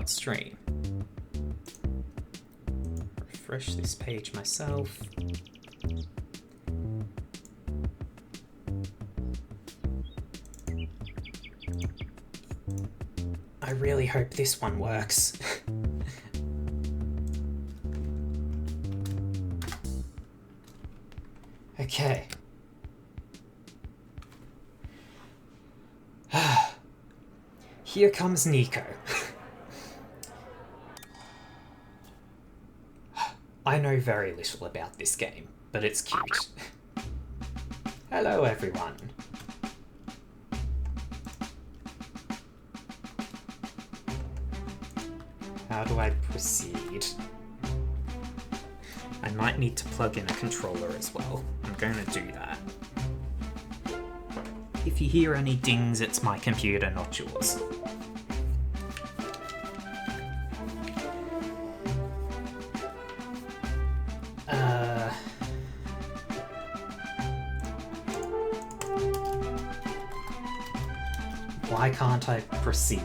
start stream. Refresh this page myself. I really hope this one works. Okay. Here comes Niko. I know very little about this game, but it's cute. Hello, everyone. How do I proceed? I might need to plug in a controller as well. I'm going to do that. If you hear any dings, it's my computer, not yours. Why can't I proceed?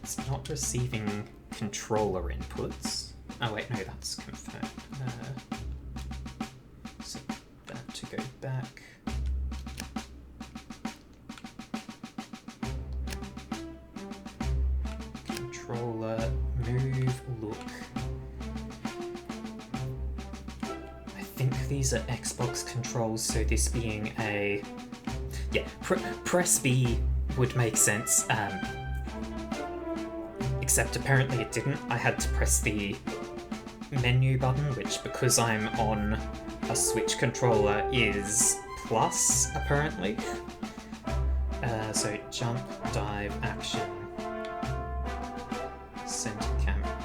It's not receiving controller inputs. Oh wait, no, that's confirmed. So that to go back. Controller, move, look. I think these are Xbox controls, so this being a... Yeah, press B would make sense, except apparently it didn't. I had to press the menu button, which, because I'm on a Switch controller, is plus, apparently. So jump, dive, action. Center camera.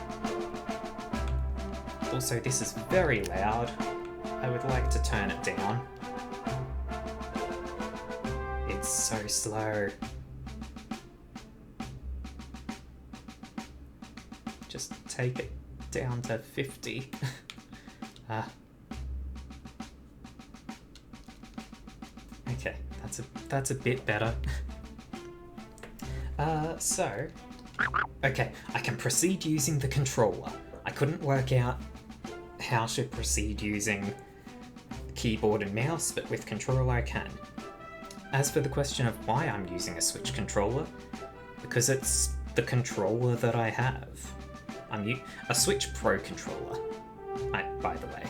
Also, this is very loud. I would like to turn it down. It's so slow. Just take it down to 50. Okay, that's a bit better. So... Okay, I can proceed using the controller. I couldn't work out how to proceed using keyboard and mouse, but with controller I can. As for the question of why I'm using a Switch controller, because it's the controller that I have. I'm a Switch Pro controller, by the way.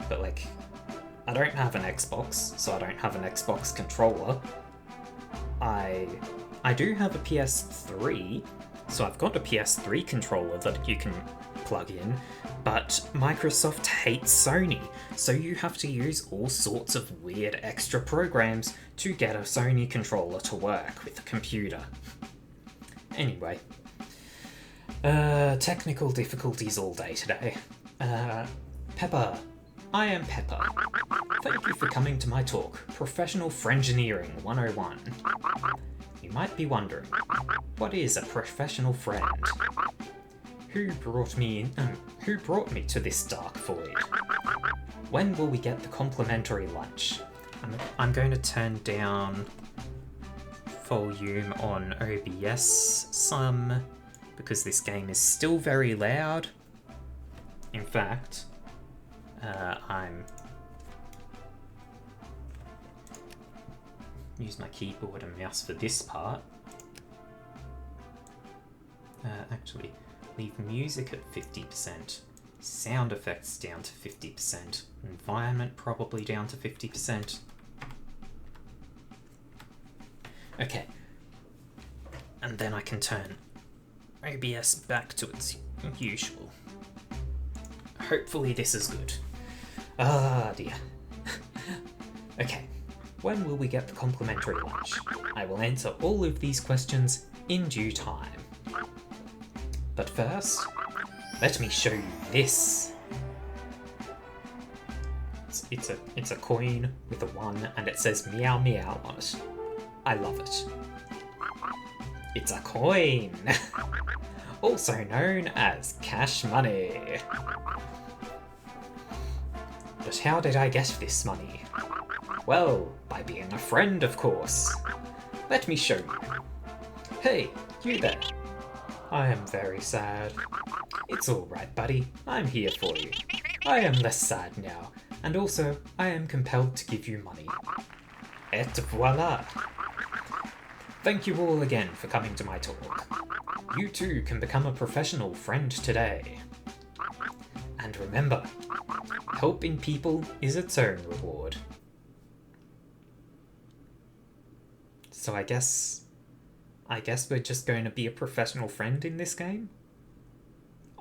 But like, I don't have an Xbox, so I don't have an Xbox controller. I do have a PS3, so I've got a PS3 controller that you can plug in, but Microsoft hates Sony, so you have to use all sorts of weird extra programs to get a Sony controller to work with a computer. Anyway, technical difficulties all day today. Pepper. I am Pepper. Thank you for coming to my talk, Professional Friengineering 101. You might be wondering, what is a professional friend? Who brought me to this dark void? When will we get the complimentary lunch? I'm going to turn down volume on OBS some, because this game is still very loud. In fact, I'm use my keyboard and mouse for this part. Actually, leave music at 50%, sound effects down to 50%, environment probably down to 50%. Okay, and then I can turn OBS back to its usual. Hopefully this is good. Ah dear. Okay. When will we get the complimentary lunch? I will answer all of these questions in due time. But first, let me show you this. It's a coin with a 1 and it says meow meow on it. I love it. It's a coin, also known as cash money. But how did I get this money? Well, by being a friend, of course. Let me show you. Hey, you there. I am very sad. It's alright, buddy. I'm here for you. I am less sad now, and also I am compelled to give you money. Et voila! Thank you all again for coming to my talk. You too can become a professional friend today. And remember, helping people is its own reward. So I guess we're just going to be a professional friend in this game?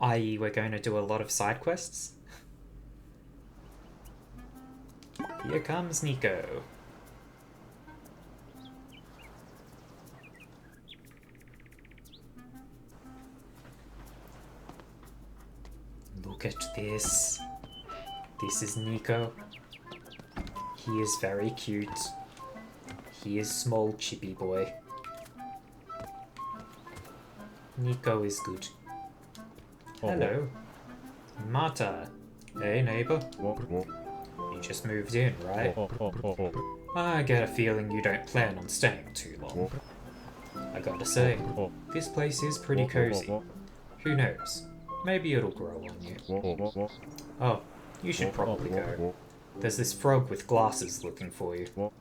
I.e. we're going to do a lot of side quests? Here comes Niko. Look at this. This is Niko. He is very cute. He is small chippy boy. Niko is good. Hello. Marta. Hey neighbor. You just moved in, right? I get a feeling you don't plan on staying too long. I gotta say, this place is pretty cozy. Who knows? Maybe it'll grow on you. Oh, you should probably go. There's this frog with glasses looking for you.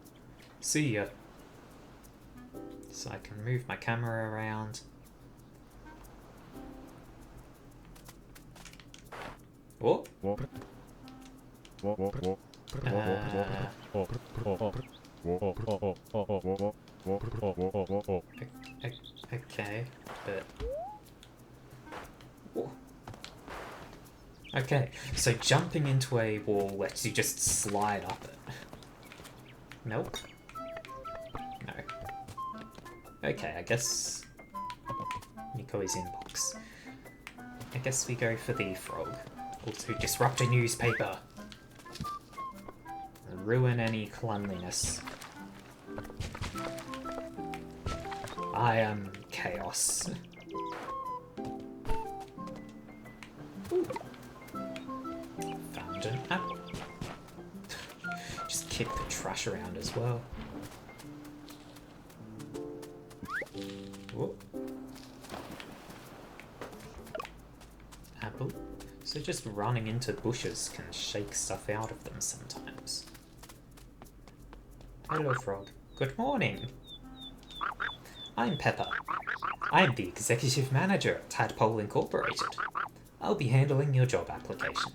See ya. So I can move my camera around. Oh. Okay, but... Whoa. Okay, so jumping into a wall lets you just slide up it. Milk? No. Okay, I guess... Niko's inbox. I guess we go for the frog. Also disrupt a newspaper. Ruin any cleanliness. I am chaos. Ooh. Found an apple. Just kick the trash around as well. Whoa. Apple. So just running into bushes can shake stuff out of them sometimes. Hello, frog. Good morning. I'm Pepper. I'm the executive manager at Tadpole Incorporated. I'll be handling your job application.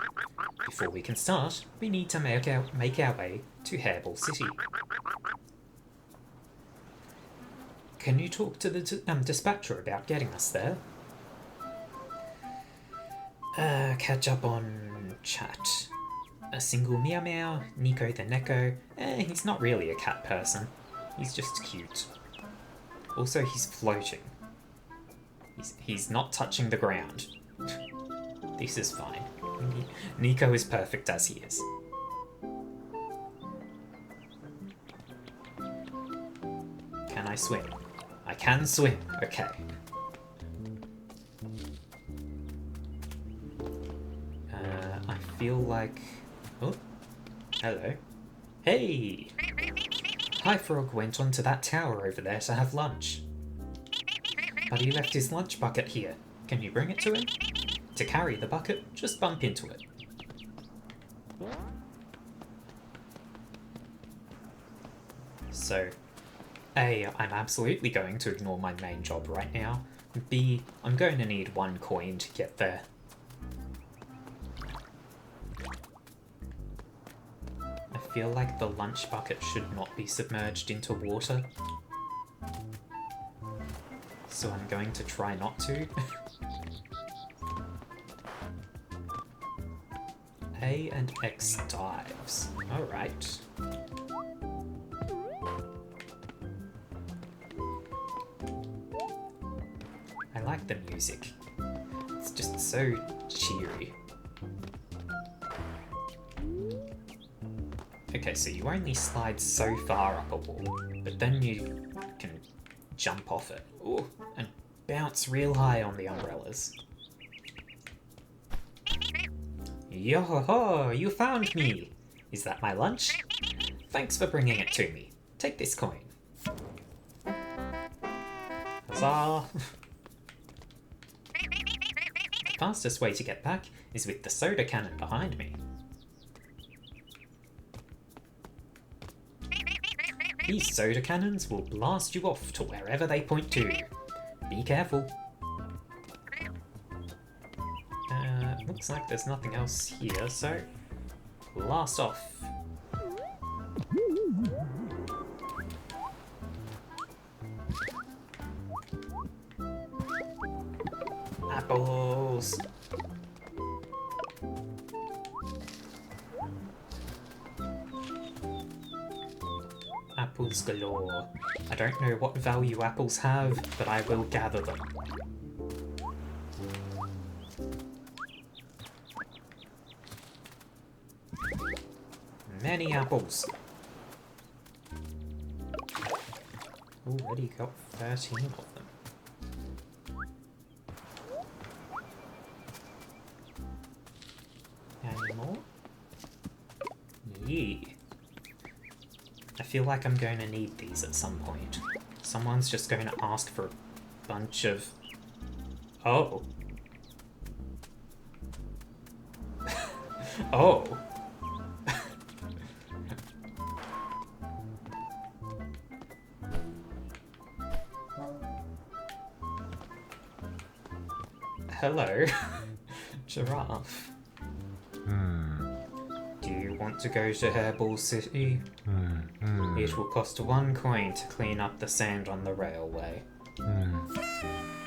Before we can start, we need to make our way to Hairball City. Can you talk to the dispatcher about getting us there? Catch up on chat. A single meow meow, Niko the Neko. He's not really a cat person. He's just cute. Also, he's floating. He's not touching the ground. This is fine. Niko is perfect as he is. Can I swim? I can swim. Okay. I feel like... Oh, hello. Hey! Hi Frog went onto that tower over there to have lunch. But he left his lunch bucket here. Can you bring it to him? To carry the bucket, just bump into it. So, A, I'm absolutely going to ignore my main job right now. B, I'm going to need 1 coin to get there. I feel like the lunch bucket should not be submerged into water. So I'm going to try not to. A and X dives. Alright. I like the music. It's just so cheery. Okay, so you only slide so far up a wall, but then you can jump off it. Ooh, bounce real high on the umbrellas. Yo-ho-ho! You found me! Is that my lunch? Thanks for bringing it to me. Take this coin. Huzzah! The fastest way to get back is with the soda cannon behind me. These soda cannons will blast you off to wherever they point to. Be careful. Looks like there's nothing else here, so blast off. Apples! Apples galore. I don't know what value apples have, but I will gather them. Many apples. Already got 13 of them. Any more? Yeah. I feel like I'm going to need these at some point. Someone's just going to ask for a bunch of... Oh. Oh. Hello. Giraffe. Do you want to go to Hairball City? It will cost 1 coin to clean up the sand on the railway.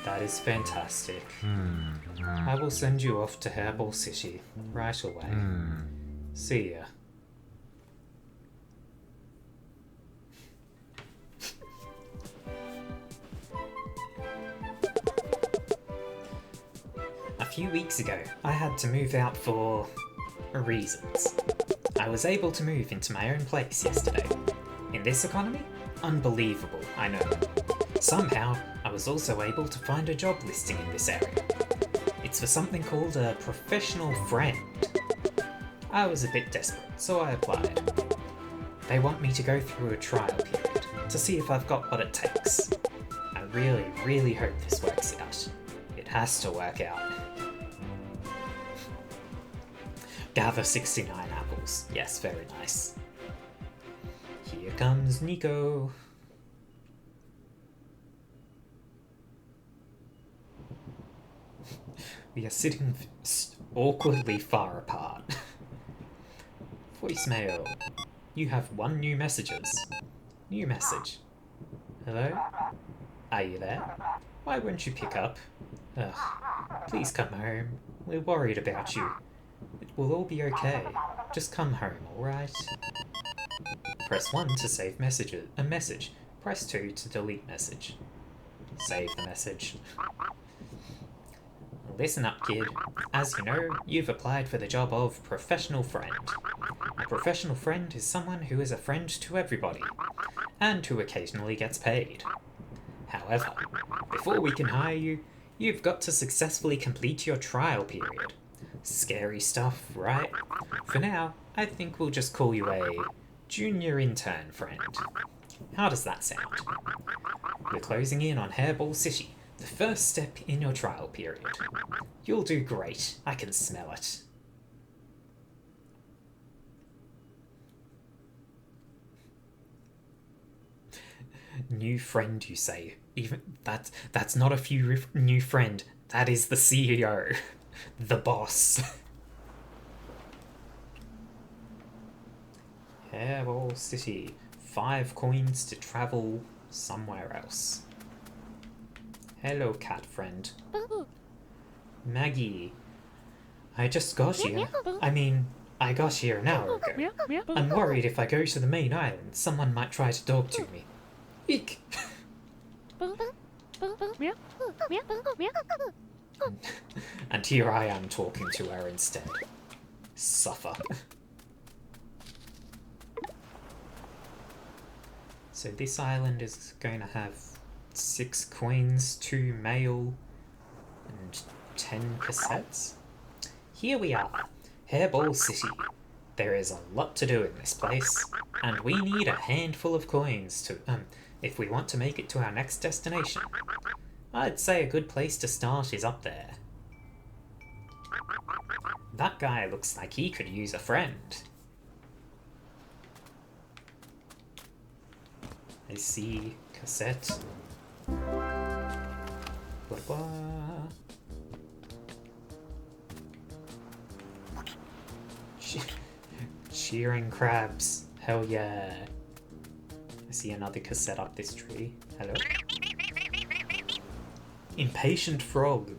That is fantastic. I will send you off to Hairball City right away. See ya. A few weeks ago, I had to move out for reasons. I was able to move into my own place yesterday. In this economy? Unbelievable, I know. Somehow, I was also able to find a job listing in this area. It's for something called a professional friend. I was a bit desperate, so I applied. They want me to go through a trial period to see if I've got what it takes. I really, really hope this works out. It has to work out. Gather 69 apples. Yes, very nice. Here comes Niko. We are sitting awkwardly far apart. Voicemail. You have 1 new messages. New message. Hello? Are you there? Why won't you pick up? Ugh. Please come home. We're worried about you. It will all be okay. Just come home, alright? Press 1 to save a message. Press 2 to delete message. Save the message. Listen up, kid. As you know, you've applied for the job of professional friend. A professional friend is someone who is a friend to everybody, and who occasionally gets paid. However, before we can hire you, you've got to successfully complete your trial period. Scary stuff, right? For now, I think we'll just call you a junior intern friend. How does that sound? We're closing in on Hairball City, the first step in your trial period. You'll do great, I can smell it. New friend, you say? Even that's not a new friend. That is the CEO, the boss. Hairball City. 5 coins to travel somewhere else. Hello, cat friend. Maggie. I just got here. I got here an hour ago. I'm worried if I go to the main island, someone might try to talk to me. Eek! And here I am talking to her instead. Suffer. So this island is going to have 6 coins, 2 mail, and 10 cassettes. Here we are, Hairball City. There is a lot to do in this place, and we need a handful of coins to, if we want to make it to our next destination. I'd say a good place to start is up there. That guy looks like he could use a friend. I see cassette. Blah blah. Shearing crabs. Hell yeah. I see another cassette up this tree. Hello. Impatient frog.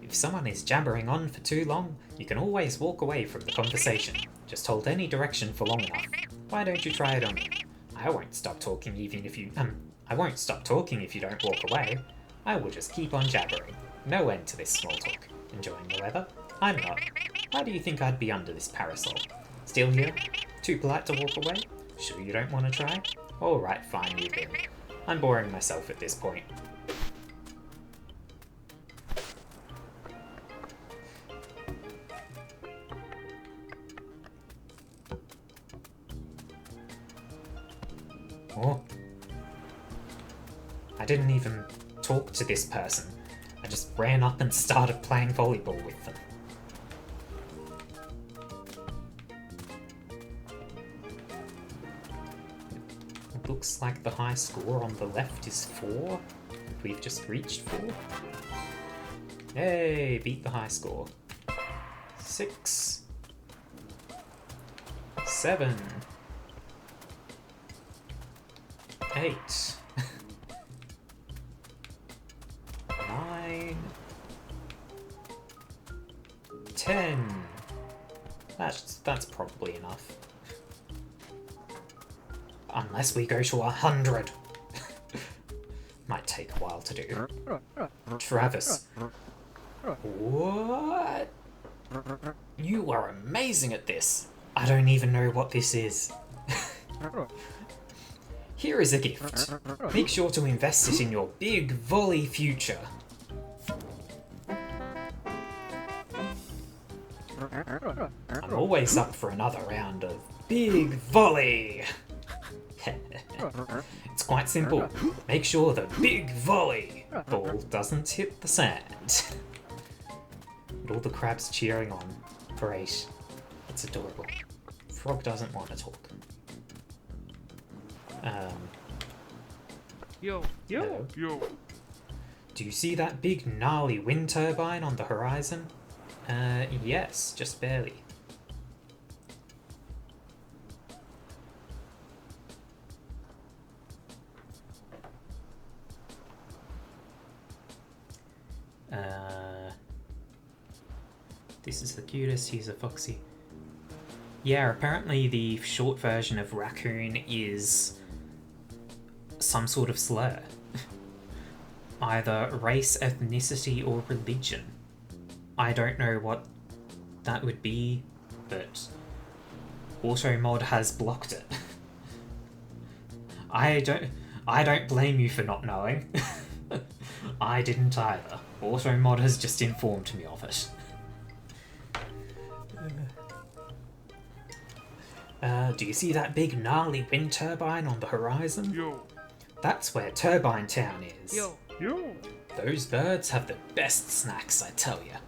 If someone is jabbering on for too long, you can always walk away from the conversation. Just hold any direction for long enough. Why don't you try it on me? I won't stop talking even if you, I won't stop talking if you don't walk away. I will just keep on jabbering. No end to this small talk. Enjoying the weather? I'm not. Why do you think I'd be under this parasol? Still here? Too polite to walk away? Sure you don't want to try? Alright, fine, you bin. I'm boring myself at this point. Oh. I didn't even talk to this person. I just ran up and started playing volleyball with them. It looks like the high score on the left is 4. We've just reached 4. Hey, beat the high score. 6. 7. 8. 9. 10. That's probably enough. Unless we go to 100. Might take a while to do. Travis. What? You are amazing at this. I don't even know what this is. Here is a gift. Make sure to invest it in your big volley future. I'm always up for another round of big volley. It's quite simple. Make sure the big volley ball doesn't hit the sand. And all the crabs cheering on. Great. It's adorable. Frog doesn't want to talk. Hello. Do you see that big gnarly wind turbine on the horizon? Yes, just barely. This is the cutest, he's a foxy. Yeah, apparently the short version of raccoon is some sort of slur. Either race, ethnicity, or religion. I don't know what that would be, but AutoMod has blocked it. I don't blame you for not knowing. I didn't either. AutoMod has just informed me of it. Do you see that big gnarly wind turbine on the horizon? Yo. That's where Turbine Town is. Yo. Those birds have the best snacks, I tell ya.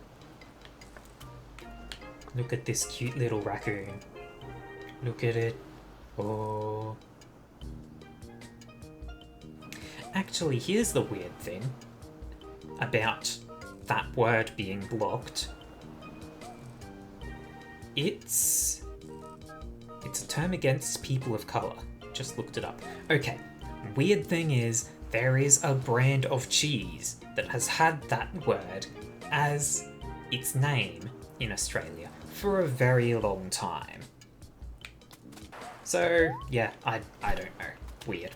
Look at this cute little raccoon. Look at it. Oh. Actually, here's the weird thing about that word being blocked. It's a term against people of colour. Just looked it up. Okay, weird thing is, there is a brand of cheese that has had that word as its name in Australia for a very long time. So, yeah, I don't know. Weird.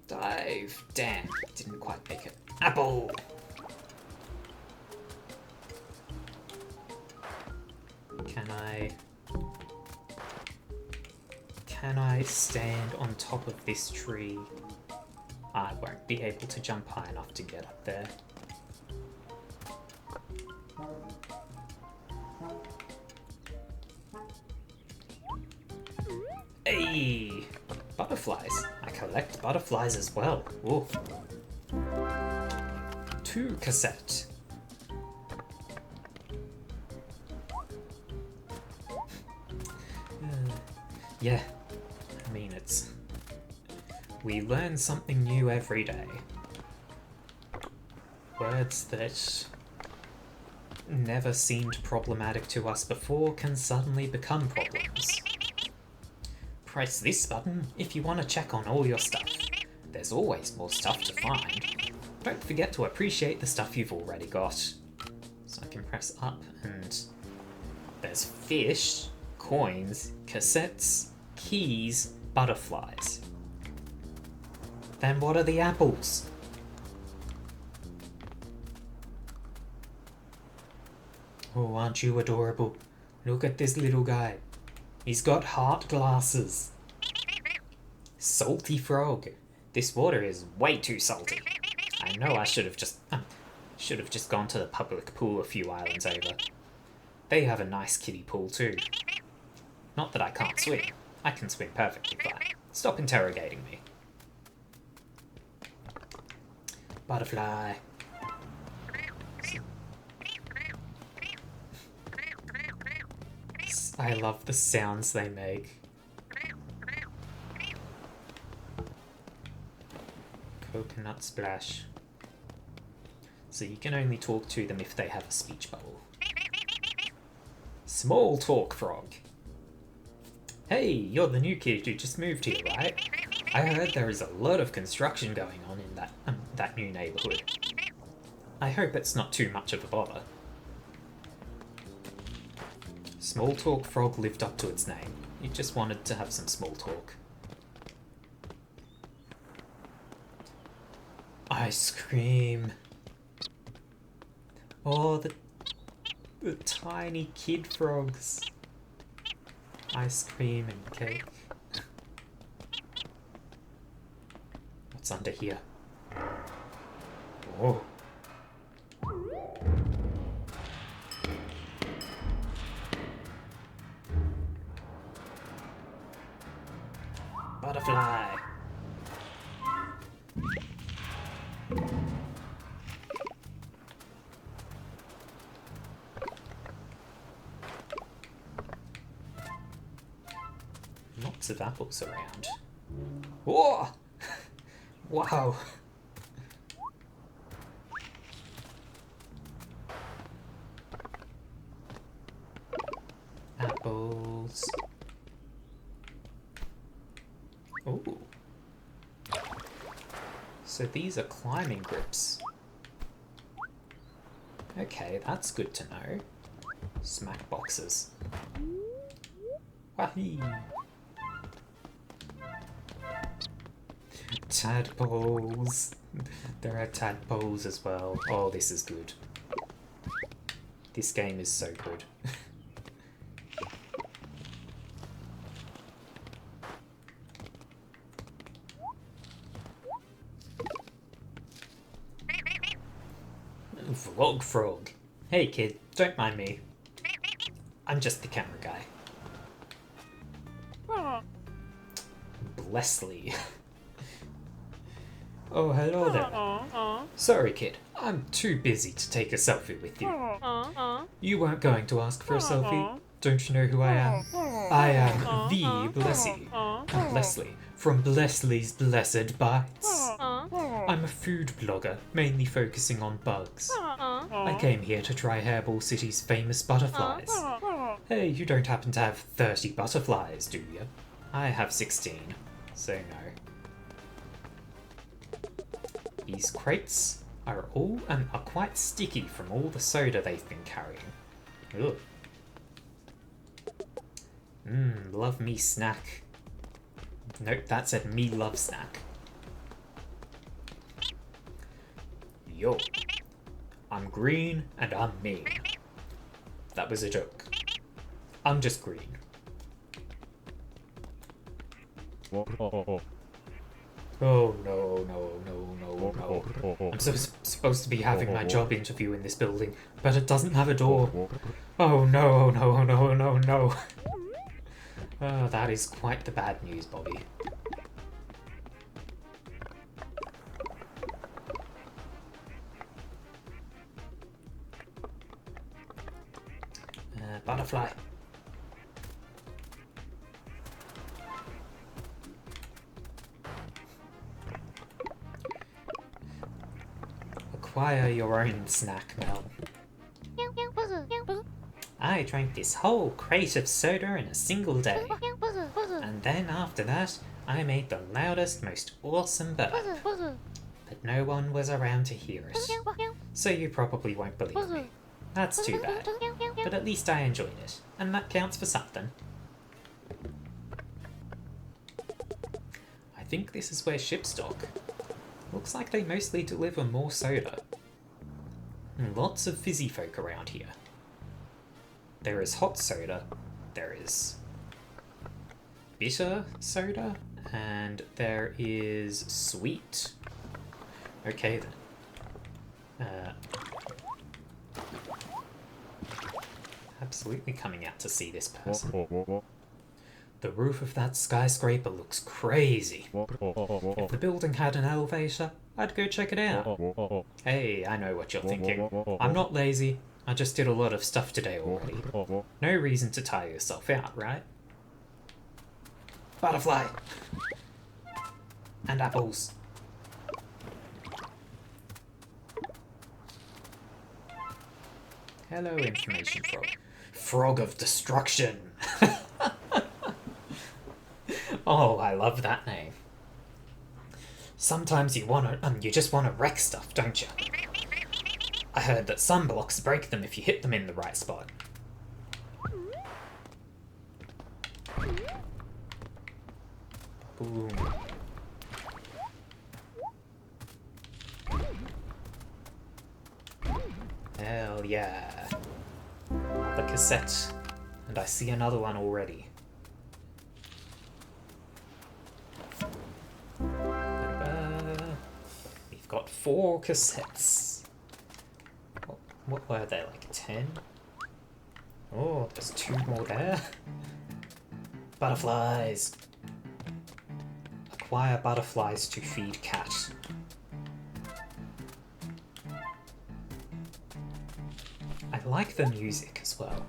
Dive. Damn, didn't quite make it. Apple! Can I Can I stand on top of this tree? I won't be able to jump high enough to get up there. Hey! Butterflies. I collect butterflies as well. Ooh. 2 cassette. Yeah, I mean we learn something new every day. Words that never seemed problematic to us before can suddenly become problems. Press this button if you want to check on all your stuff. There's always more stuff to find. Don't forget to appreciate the stuff you've already got. So I can press up and there's fish, coins, cassettes, keys, butterflies. Then what are the apples? Oh, aren't you adorable? Look at this little guy. He's got heart glasses. Salty frog. This water is way too salty. I know I should have just gone to the public pool a few islands over. They have a nice kiddie pool too. Not that I can't swim. I can swim perfectly fine. Stop interrogating me. Butterfly. I love the sounds they make. Coconut splash. So you can only talk to them if they have a speech bubble. Small talk frog. Hey, you're the new kid who just moved here, right? I heard there is a lot of construction going on in that new neighborhood. I hope it's not too much of a bother. Small talk frog lived up to its name. It just wanted to have some small talk. Ice cream. Oh, the tiny kid frogs. Ice cream and cake. What's under here? Oh. Butterfly. Lots of apples around. Whoa! Wow. Apples. Ooh. So these are climbing grips. Okay, that's good to know. Smack boxes. Wahee! Tadpoles. There are tadpoles as well. Oh, this is good. This game is so good. Vlog frog. Hey kid, don't mind me. I'm just the camera guy. Blessley. Oh, hello there. Sorry kid, I'm too busy to take a selfie with you. You weren't going to ask for a selfie? Don't you know who I am? I am the Blessy. Blessley, from Blessley's Blessed Bites. I'm a food blogger, mainly focusing on bugs. I came here to try Hairball City's famous butterflies. Hey, you don't happen to have 30 butterflies, do you? I have 16, so no. These crates are quite sticky from all the soda they've been carrying. Ugh. Love me snack. Nope, that said me love snack. Yo. I'm green and I'm mean. That was a joke. I'm just green. Oh no, no, no, no, no. I'm supposed to be having my job interview in this building, but it doesn't have a door. Oh no, oh no, oh no, oh no, no. Oh, that is quite the bad news, Bobby. Butterfly. Acquire your own snack, Mel. I drank this whole crate of soda in a single day. And then after that, I made the loudest, most awesome burp. But no one was around to hear it. So you probably won't believe me. That's too bad. But at least I enjoyed it, and that counts for something. I think this is where ships dock. Looks like they mostly deliver more soda. And lots of fizzy folk around here. There is hot soda, there is bitter soda, and there is sweet. Okay then. Absolutely coming out to see this person. The roof of that skyscraper looks crazy. If the building had an elevator, I'd go check it out. Hey, I know what you're thinking. I'm not lazy. I just did a lot of stuff today already. No reason to tire yourself out, right? Butterfly! And apples. Hello, information frog. Frog of destruction! Oh, I love that name. Sometimes you just wanna wreck stuff, don't you? I heard that some blocks break them if you hit them in the right spot. Boom. Hell yeah. The cassette. And I see another one already. We've got 4 cassettes. What were they, like 10? Oh, there's 2 more there. Butterflies. Acquire butterflies to feed cat. I like the music as well.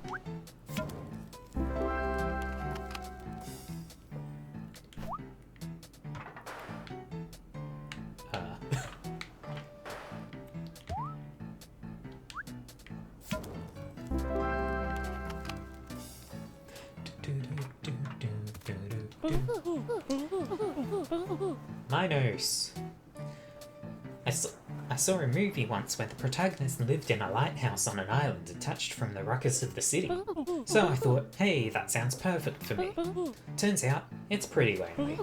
My nose. I saw a movie once where the protagonist lived in a lighthouse on an island detached from the ruckus of the city. So I thought, hey, that sounds perfect for me. Turns out, it's pretty lonely.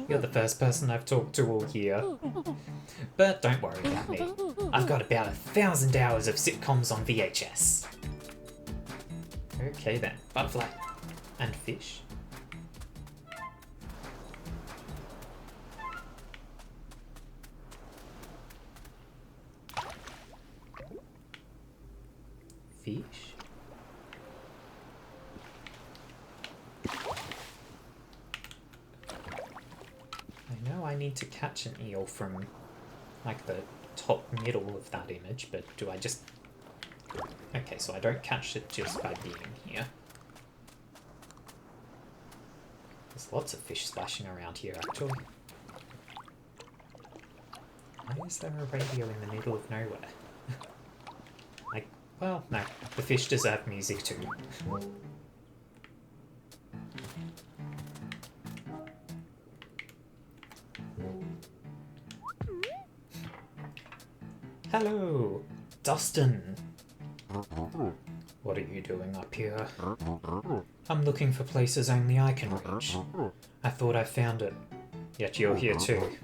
You're the first person I've talked to all year. But don't worry about me. I've got about 1,000 hours of sitcoms on VHS. Okay then, butterfly. And fish. Fish. I know I need to catch an eel from like the top middle of that image, but do I just... Okay, so I don't catch it just by being here. There's lots of fish splashing around here actually. Why is there a radio in the middle of nowhere? Like, well, no, the fish deserve music too. Hello, Dustin. What are you doing up here? I'm looking for places only I can reach. I thought I found it, yet you're here too.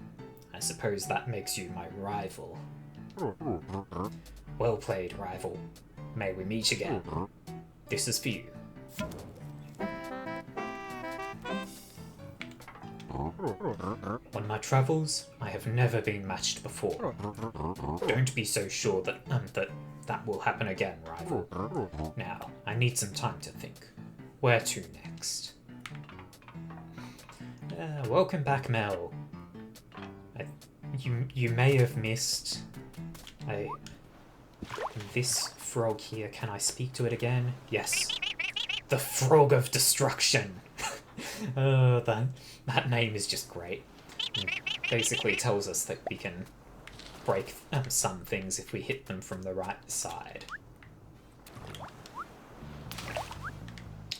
I suppose that makes you my rival. Well played, rival. May we meet again. This is for you. On my travels, I have never been matched before. Don't be so sure that that will happen again, rival. Now, I need some time to think. Where to next? Welcome back, Mel. You may have missed... This frog here, can I speak to it again? Yes. The Frog of Destruction! That name is just great. It basically tells us that we can break some things if we hit them from the right side.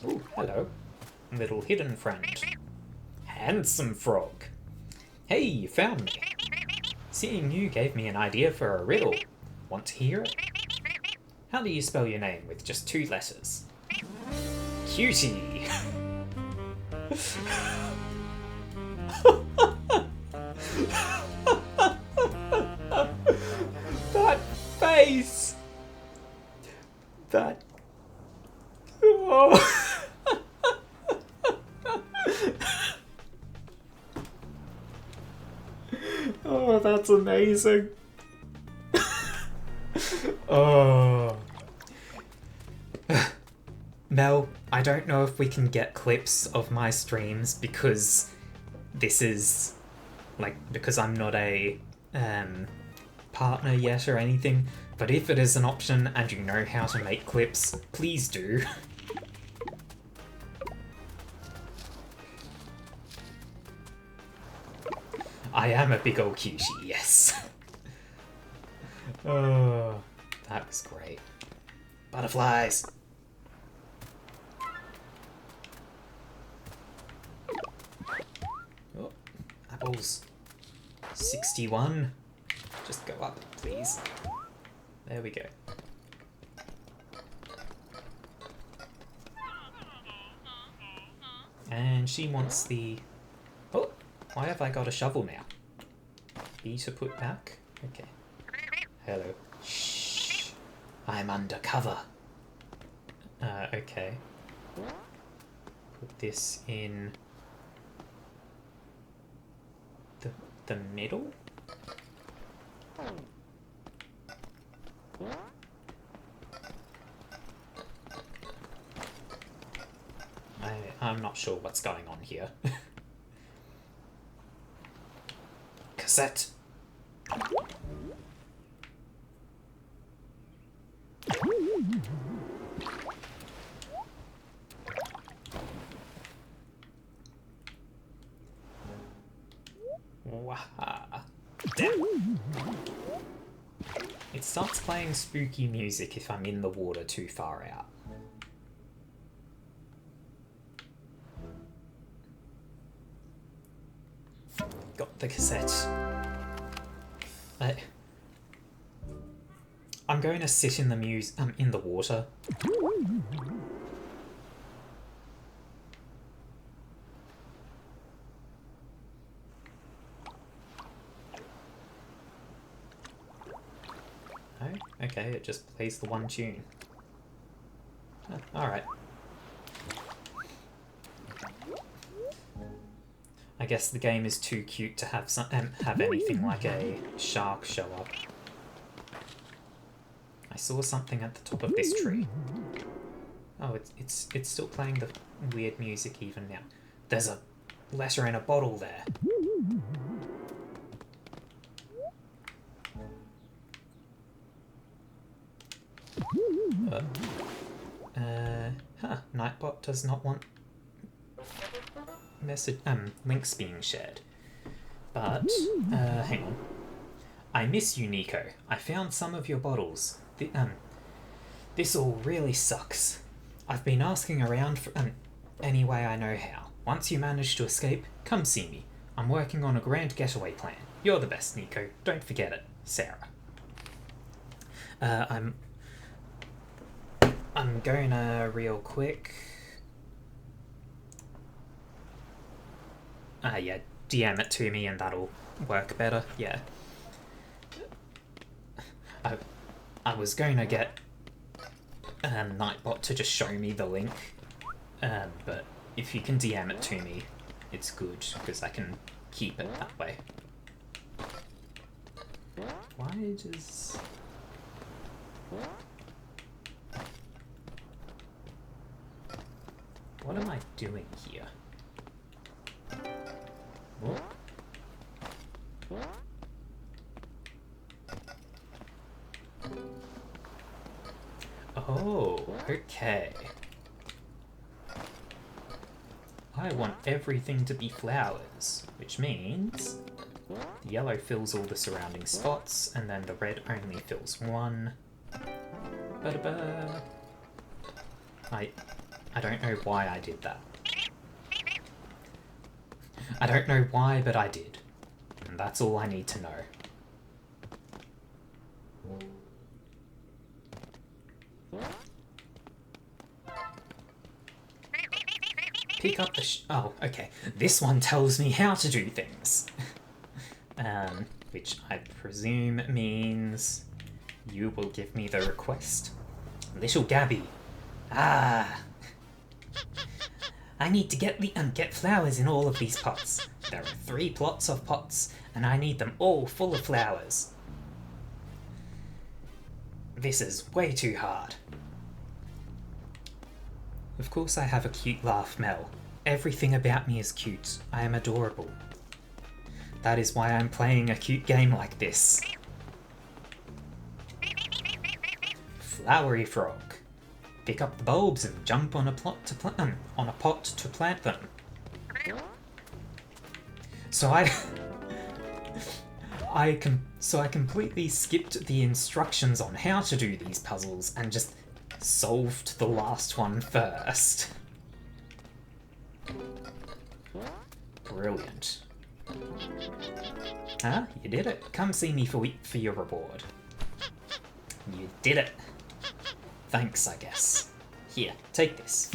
Ooh, hello. Little hidden friend. Handsome frog. Hey, you found me. Seeing you gave me an idea for a riddle. Want to hear it? How do you spell your name with just 2 letters? Cutie! That face! That... Oh. Oh, that's amazing. Oh. Mel, I don't know if we can get clips of my streams because this is, like, because I'm not a partner yet or anything, but if it is an option and you know how to make clips, please do. I am a big ol' cutie, yes. Oh, that was great. Butterflies! Oh, apples. 61. Just go up, please. There we go. And she wants the... Oh, why have I got a shovel now? B to put back? Okay. Hello. Shh. I'm undercover. Okay. Put this in the middle? I'm not sure what's going on here. Cassette. Waha. Damn. It starts playing spooky music if I'm in the water too far out. Got the cassette. I'm going to sit in the in the water. Oh, okay, it just plays the one tune. Oh, alright. I guess the game is too cute to have have anything like a shark show up. I saw something at the top of this tree. Oh, it's still playing the weird music even now. There's a letter in a bottle there. Nightbot does not want links being shared. But, hang on. I miss you, Niko. I found some of your bottles. This all really sucks. I've been asking around for, any way I know how. Once you manage to escape, come see me. I'm working on a grand getaway plan. You're the best, Niko. Don't forget it. Sarah. I'm gonna real quick... yeah, DM it to me and that'll work better, yeah. I was going to get Nightbot to just show me the link, but if you can DM it to me, it's good because I can keep it that way. Why does... What am I doing here? What? Oh, okay. I want everything to be flowers, which means the yellow fills all the surrounding spots, and then the red only fills one. Ba-da-ba. I don't know why I did that. I don't know why, but I did. And that's all I need to know. Pick up the oh, okay. This one tells me how to do things. Which I presume means you will give me the request. Little Gabby. Ah. I need to get flowers in all of these pots. There are 3 plots of pots, and I need them all full of flowers. This is way too hard. Of course I have a cute laugh, Mel. Everything about me is cute. I am adorable. That is why I'm playing a cute game like this. Flowery frog. Pick up the bulbs and jump on a pot to plant them. So I completely skipped the instructions on how to do these puzzles and just solved the last one first. Brilliant. Huh? You did it. Come see me for your reward. You did it. Thanks, I guess. Here, take this.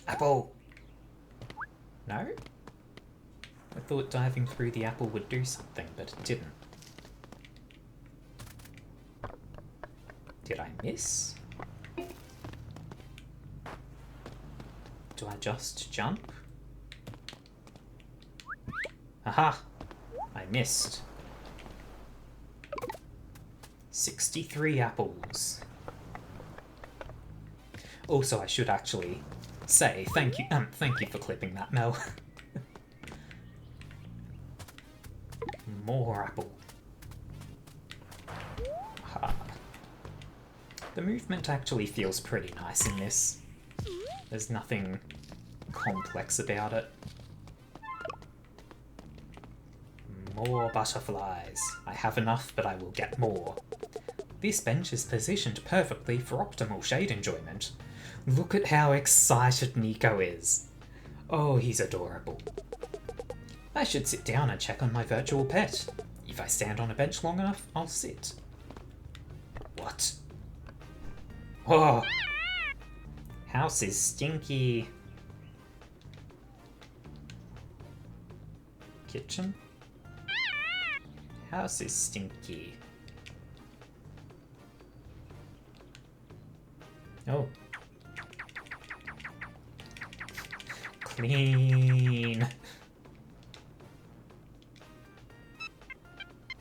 Apple! No? I thought diving through the apple would do something, but it didn't. Did I miss? Do I just jump? Aha! I missed. 63 apples. Also, I should actually say thank you for clipping that, Mel. More apple. Aha. The movement actually feels pretty nice in this. There's nothing complex about it. More butterflies. I have enough, but I will get more. This bench is positioned perfectly for optimal shade enjoyment. Look at how excited Niko is. Oh, he's adorable. I should sit down and check on my virtual pet. If I stand on a bench long enough, I'll sit. What? Oh! House is stinky. Kitchen? House is stinky. Oh. Clean.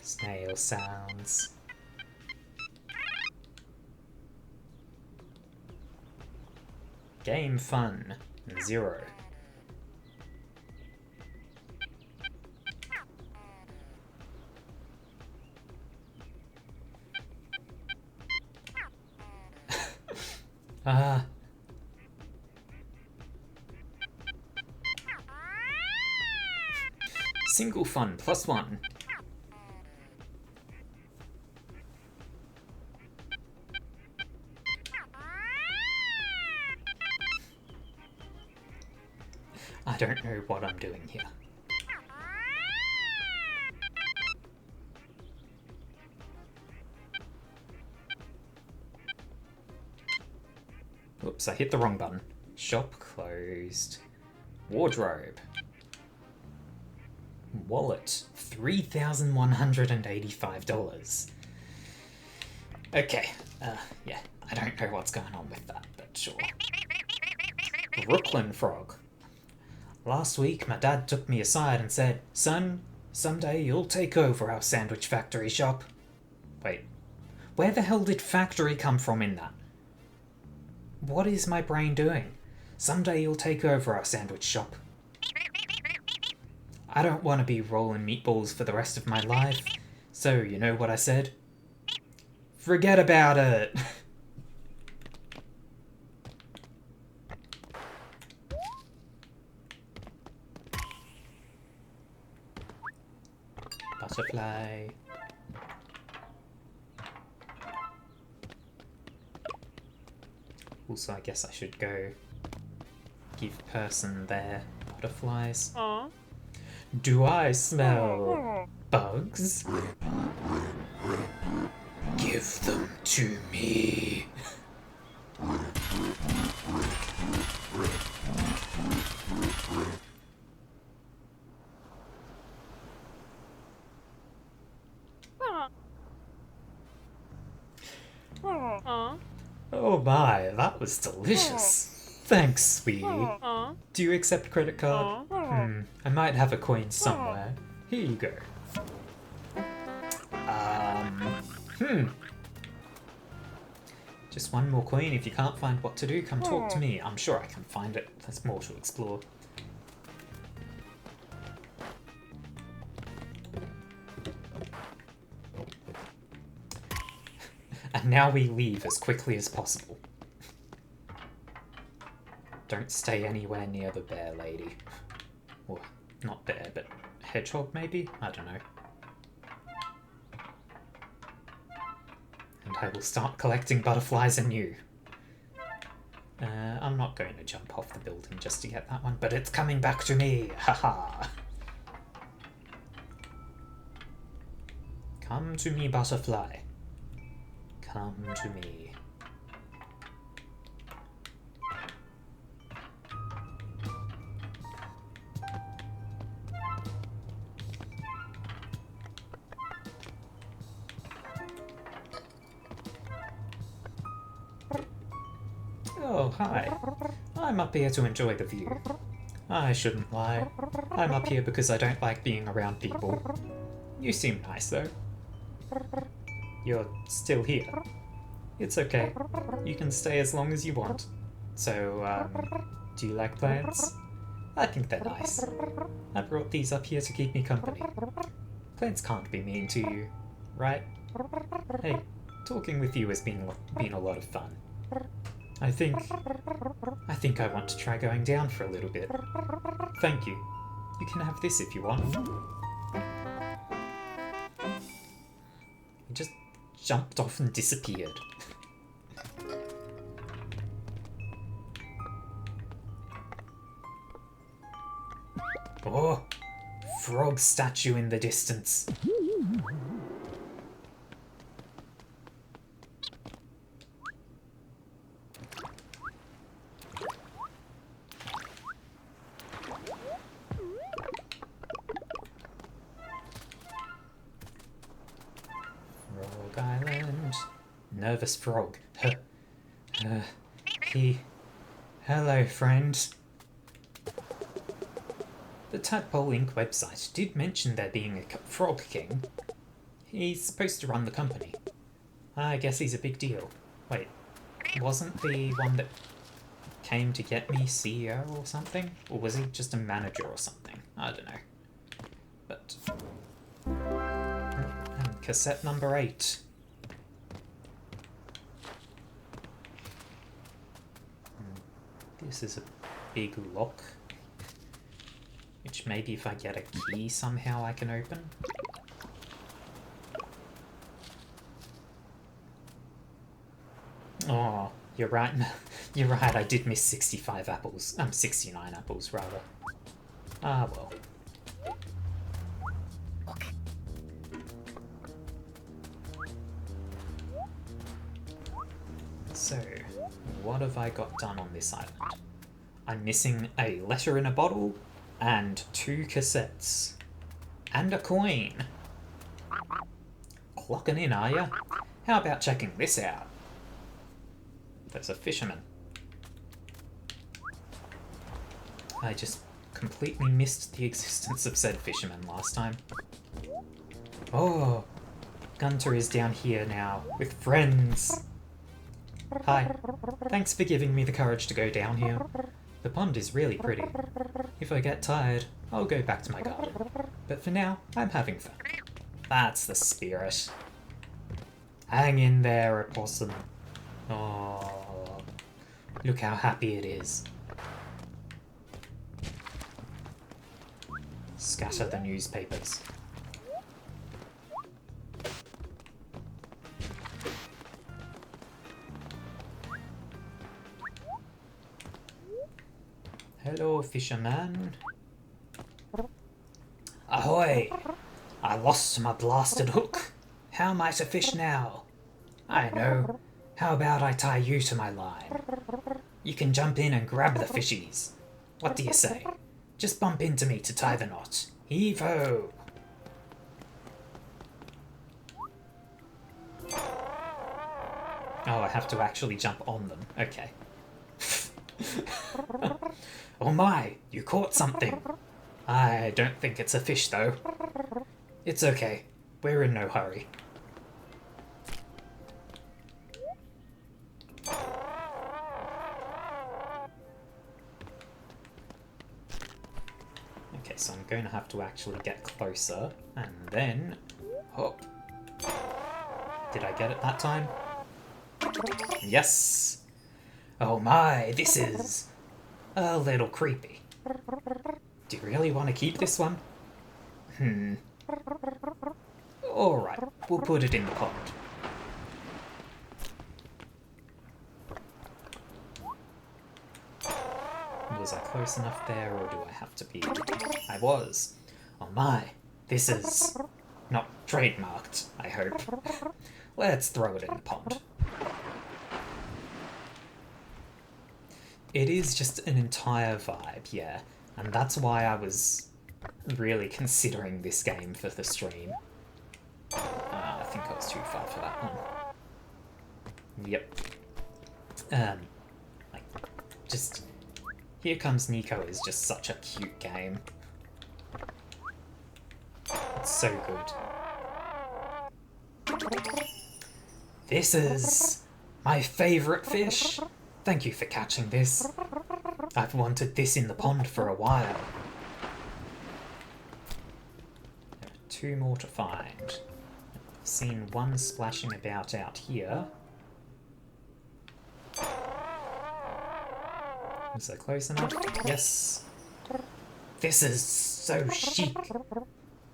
Snail sounds. Game fun. 0. Single fun +1. I don't know what I'm doing here. Oops, I hit the wrong button. Shop closed. Wardrobe. Wallet. $3,185. Okay, yeah, I don't know what's going on with that, but sure. Brooklyn Frog. Last week, my dad took me aside and said, "Son, someday you'll take over our sandwich factory shop." Wait, where the hell did factory come from in that? What is my brain doing? Someday you'll take over our sandwich shop. I don't want to be rolling meatballs for the rest of my life, so you know what I said? Forget about it! Butterfly. Also, I guess I should go give person their butterflies. Aww. Do I smell bugs? Give them to me. Oh my, that was delicious. Thanks, sweetie. Do you accept credit card? I might have a coin somewhere. Here you go. Just one more coin. If you can't find what to do, come talk to me. I'm sure I can find it. There's more to explore. And now we leave as quickly as possible. Don't stay anywhere near the bear lady. Or, not bear, but hedgehog maybe? I don't know. And I will start collecting butterflies anew. I'm not going to jump off the building just to get that one, but it's coming back to me! Haha! Come to me, butterfly. Come to me. Oh, hi. I'm up here to enjoy the view. I shouldn't lie. I'm up here because I don't like being around people. You seem nice, though. You're still here. It's okay. You can stay as long as you want. So, do you like plants? I think they're nice. I brought these up here to keep me company. Plants can't be mean to you, right? Hey, talking with you has been a lot of fun. I think I want to try going down for a little bit. Thank you. You can have this if you want. He just jumped off and disappeared. Oh, frog statue in the distance. Frog Island. Nervous frog. Hello, friend. The Tadpole Inc. website did mention there being a frog king. He's supposed to run the company. I guess he's a big deal. Wait, wasn't the one that came to get me CEO or something? Or was he just a manager or something? I don't know. But... and cassette number 8. This is a big lock. Which maybe if I get a key somehow I can open. Oh, you're right. You're right, I did miss 65 apples. 69 apples, rather. Ah, well. So, what have I got done on this island? I'm missing a letter in a bottle, and 2 cassettes. And a coin. Clocking in, are ya? How about checking this out? There's a fisherman. I just completely missed the existence of said fisherman last time. Oh, Gunter is down here now, with friends. Hi, thanks for giving me the courage to go down here. The pond is really pretty. If I get tired, I'll go back to my garden. But for now, I'm having fun. That's the spirit. Hang in there, opossum. Oh, look how happy it is. Scatter the newspapers. Hello, fisherman. Ahoy! I lost my blasted hook. How am I to fish now? I know. How about I tie you to my line? You can jump in and grab the fishies. What do you say? Just bump into me to tie the knot. Heave-ho! Oh, I have to actually jump on them. Okay. Oh my, you caught something. I don't think it's a fish, though. It's okay. We're in no hurry. Okay, so I'm going to have to actually get closer, and then... Oh. Did I get it that time? Yes! Oh my, this is... a little creepy. Do you really want to keep this one? Alright, we'll put it in the pond. Was I close enough there, or do I have to be... I was. Oh my, this is... not trademarked, I hope. Let's throw it in the pond. It is just an entire vibe, yeah. And that's why I was really considering this game for the stream. I think I was too far for that one. Yep. Like, just... Here Comes Niko is just such a cute game. It's so good. This is my favourite fish. Thank you for catching this. I've wanted this in the pond for a while. There are 2 more to find. I've seen one splashing about out here. Is that close enough? Yes. This is so chic.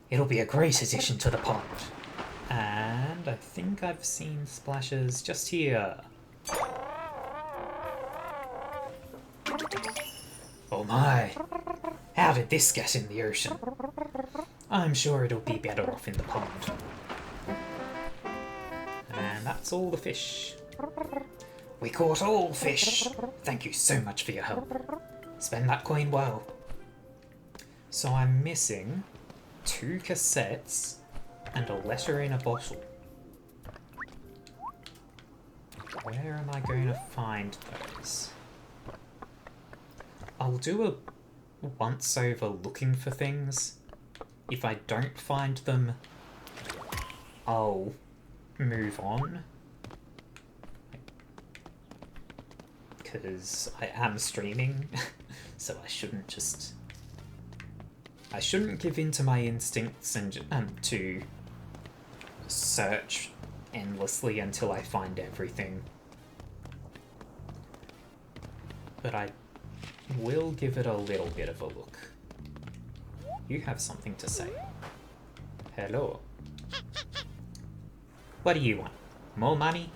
It'll be a great addition to the pond. And I think I've seen splashes just here. Oh my! How did this get in the ocean? I'm sure it'll be better off in the pond. And that's all the fish. We caught all fish! Thank you so much for your help. Spend that coin well. So I'm missing 2 cassettes and a letter in a bottle. Where am I going to find those? I'll do a once over looking for things. If I don't find them, I'll move on. Because I am streaming, so I shouldn't just... I shouldn't give in to my instincts and to search endlessly until I find everything. But I will give it a little bit of a look. You have something to say. Hello. What do you want? More money?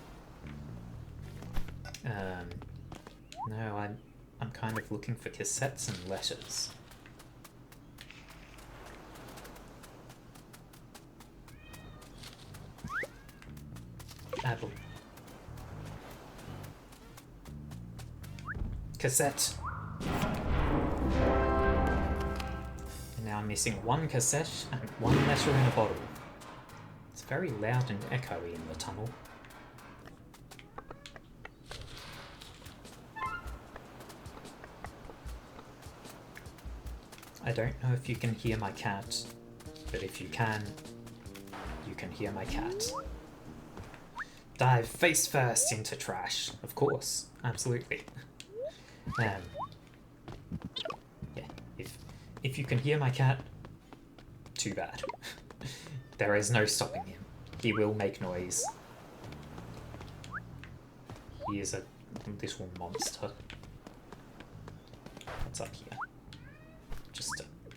No, I'm kind of looking for cassettes and letters. Apple. Cassette. And now I'm missing 1 cassette and 1 letter in a bottle. It's very loud and echoey in the tunnel. I don't know if you can hear my cat, but if you can hear my cat. Dive face first into trash, of course, absolutely. Yeah, if you can hear my cat, too bad. There is no stopping him. He will make noise. He is a little monster. What's up here?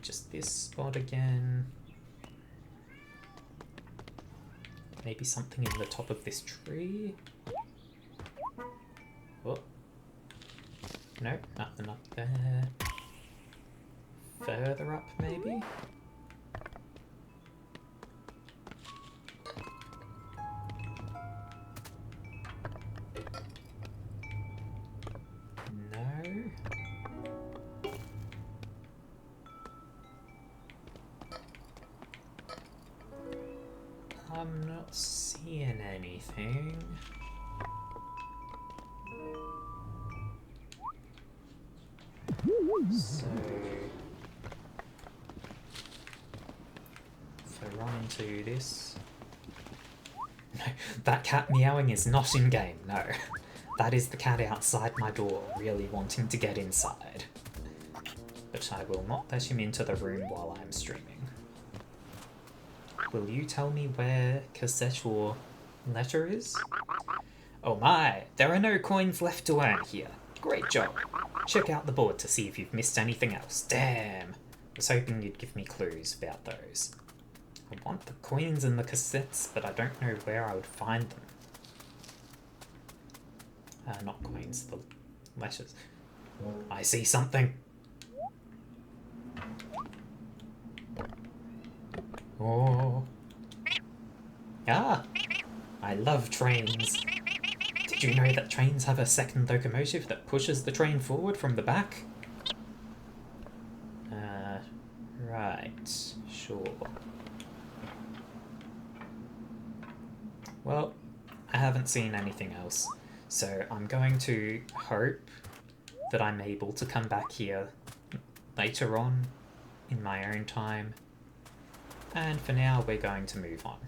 Just this spot again. Maybe something in the top of this tree? Oh. Nope, nothing up there. Further up, maybe? No. I'm not seeing anything. So if I run into this... No, that cat meowing is not in game, no. That is the cat outside my door, really wanting to get inside. But I will not let him into the room while I'm streaming. Will you tell me where cassette or letter is? Oh my, there are no coins left to earn here. Great job. Check out the board to see if you've missed anything else. Damn. I was hoping you'd give me clues about those. I want the coins and the cassettes, but I don't know where I would find them. Not coins, the letters. I see something. Oh. Ah! I love trains. Did you know that trains have a second locomotive that pushes the train forward from the back? Right. Sure. Well, I haven't seen anything else, so I'm going to hope that I'm able to come back here later on in my own time. And for now, we're going to move on.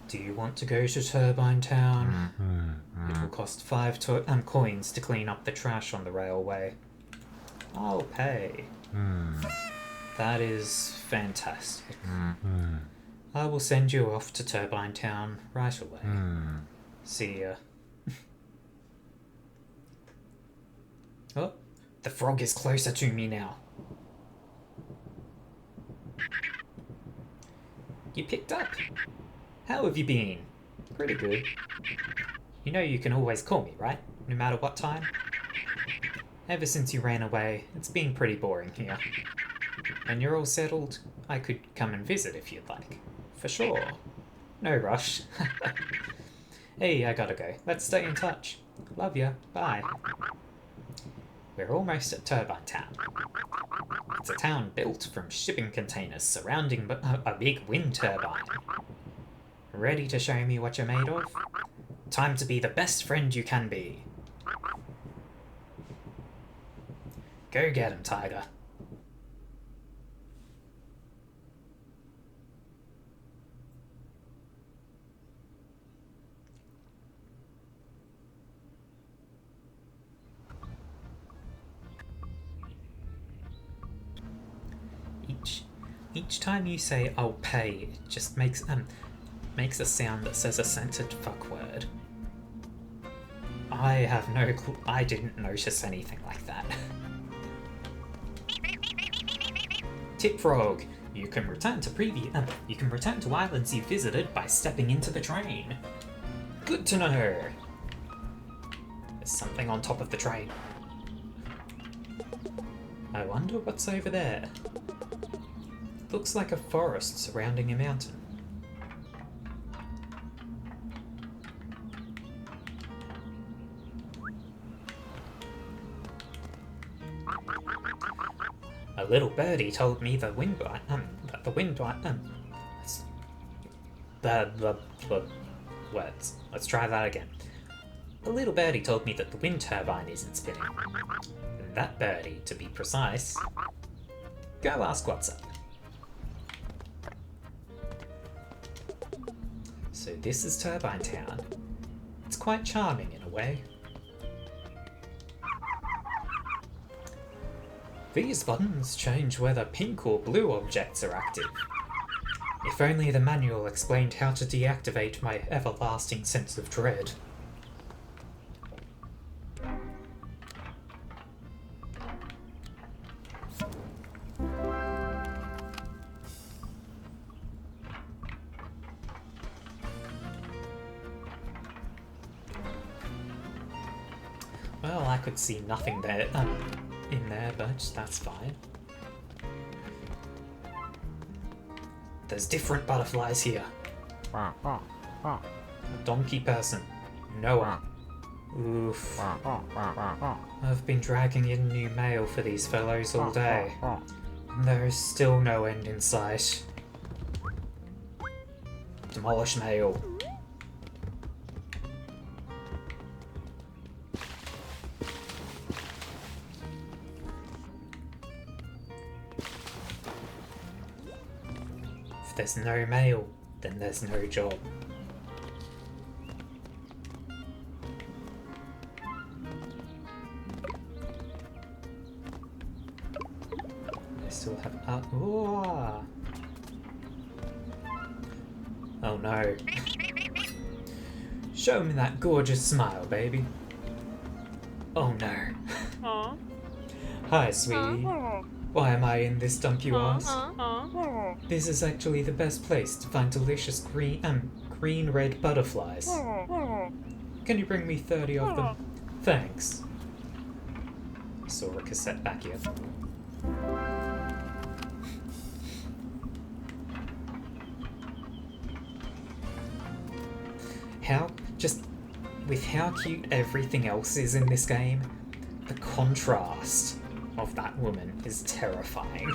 Do you want to go to Turbine Town? It will cost 5 coins to clean up the trash on the railway. I'll pay. That is fantastic. I will send you off to Turbine Town right away. See ya. Oh, the frog is closer to me now. You picked up. How have you been? Pretty good. You know you can always call me, right? No matter what time? Ever since you ran away, it's been pretty boring here. When you're all settled, I could come and visit if you'd like. For sure. No rush. Hey, I gotta go. Let's stay in touch. Love ya. Bye. We're almost at Turbine Town. It's a town built from shipping containers surrounding a big wind turbine. Ready to show me what you're made of? Time to be the best friend you can be. Go get him, Tiger. Each time you say "I'll pay," it just makes a sound that says a censored fuck word. I have no clue. I didn't notice anything like that. Tip Frog, you can return to islands you visited by stepping into the train. Good to know. There's something on top of the train. I wonder what's over there. Looks like a forest surrounding a mountain. A little birdie told me the wind words. Let's try that again. A little birdie told me that the wind turbine isn't spinning. That birdie, to be precise. Go ask what's up. So this is Turbine Town. It's quite charming in a way. These buttons change whether pink or blue objects are active. If only the manual explained how to deactivate my everlasting sense of dread. Well, I could see nothing there, in there, but that's fine. There's different butterflies here. A donkey person. Noah. Oof. I've been dragging in new mail for these fellows all day, and there is still no end in sight. Demolish mail. If there's no mail, then there's no job. I still have ooh. Oh no. Show me that gorgeous smile, baby. Oh no. Hi, sweetie. Why am I in this dump, you ask? This is actually the best place to find delicious green red butterflies. Can you bring me 30 of them? Thanks. Saw a cassette back here. With how cute everything else is in this game, the contrast of that woman is terrifying.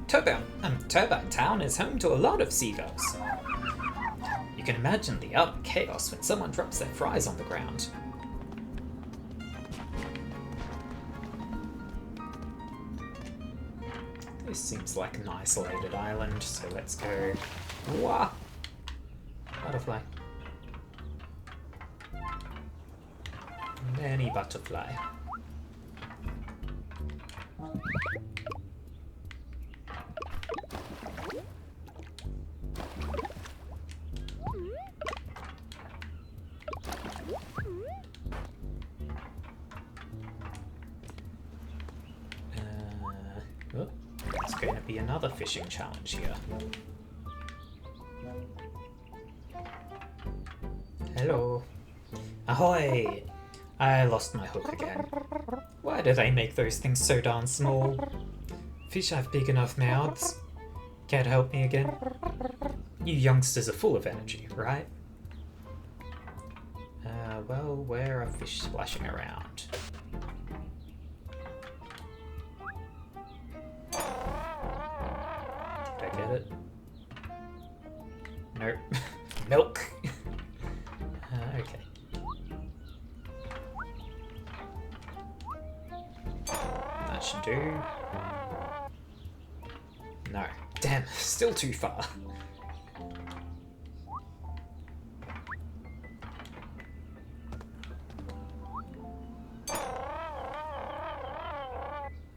Turbine Town is home to a lot of seagulls. You can imagine the utter chaos when someone drops their fries on the ground. This seems like an isolated island, so let's go. Wah! Butterfly. Many butterfly. Oh, it's going to be another fishing challenge here. Hello. Ahoy! I lost my hook again. Why do they make those things so darn small? Fish have big enough mouths. Can't help me again? You youngsters are full of energy, right? Well, where are fish splashing around? Did I get it? Nope. Milk! Okay. That should do. No. Damn, still too far.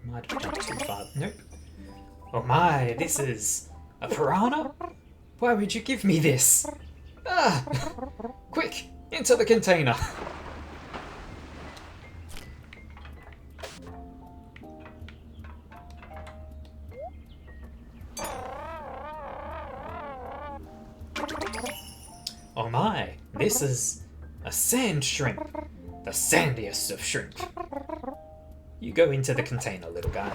Might have jumped too far. Nope. Oh my, this is a piranha? Why would you give me this? Ah! Quick, into the container. Oh my, this is a sand shrimp. The sandiest of shrimp. You go into the container, little guy.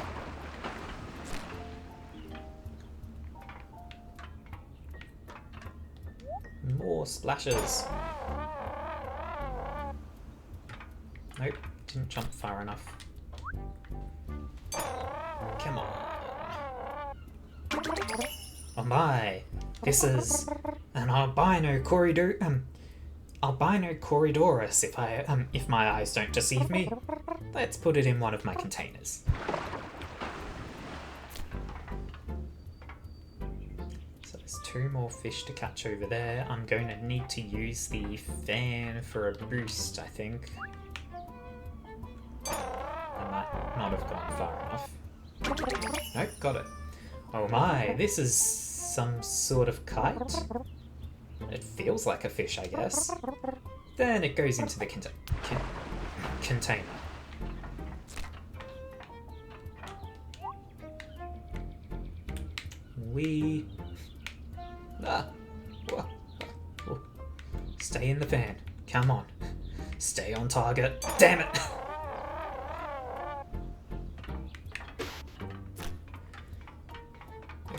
More splashes. Nope, didn't jump far enough. Come on. Oh my, this is an albino albino corridorus, if my eyes don't deceive me. Let's put it in one of my containers. So there's 2 more fish to catch over there. I'm going to need to use the fan for a boost, I think. I might not have gone far enough. Nope, got it. Oh my, this is some sort of kite? It feels like a fish, I guess. Then it goes into the container. Whoa. Stay in the fan. Come on. Stay on target. Damn it!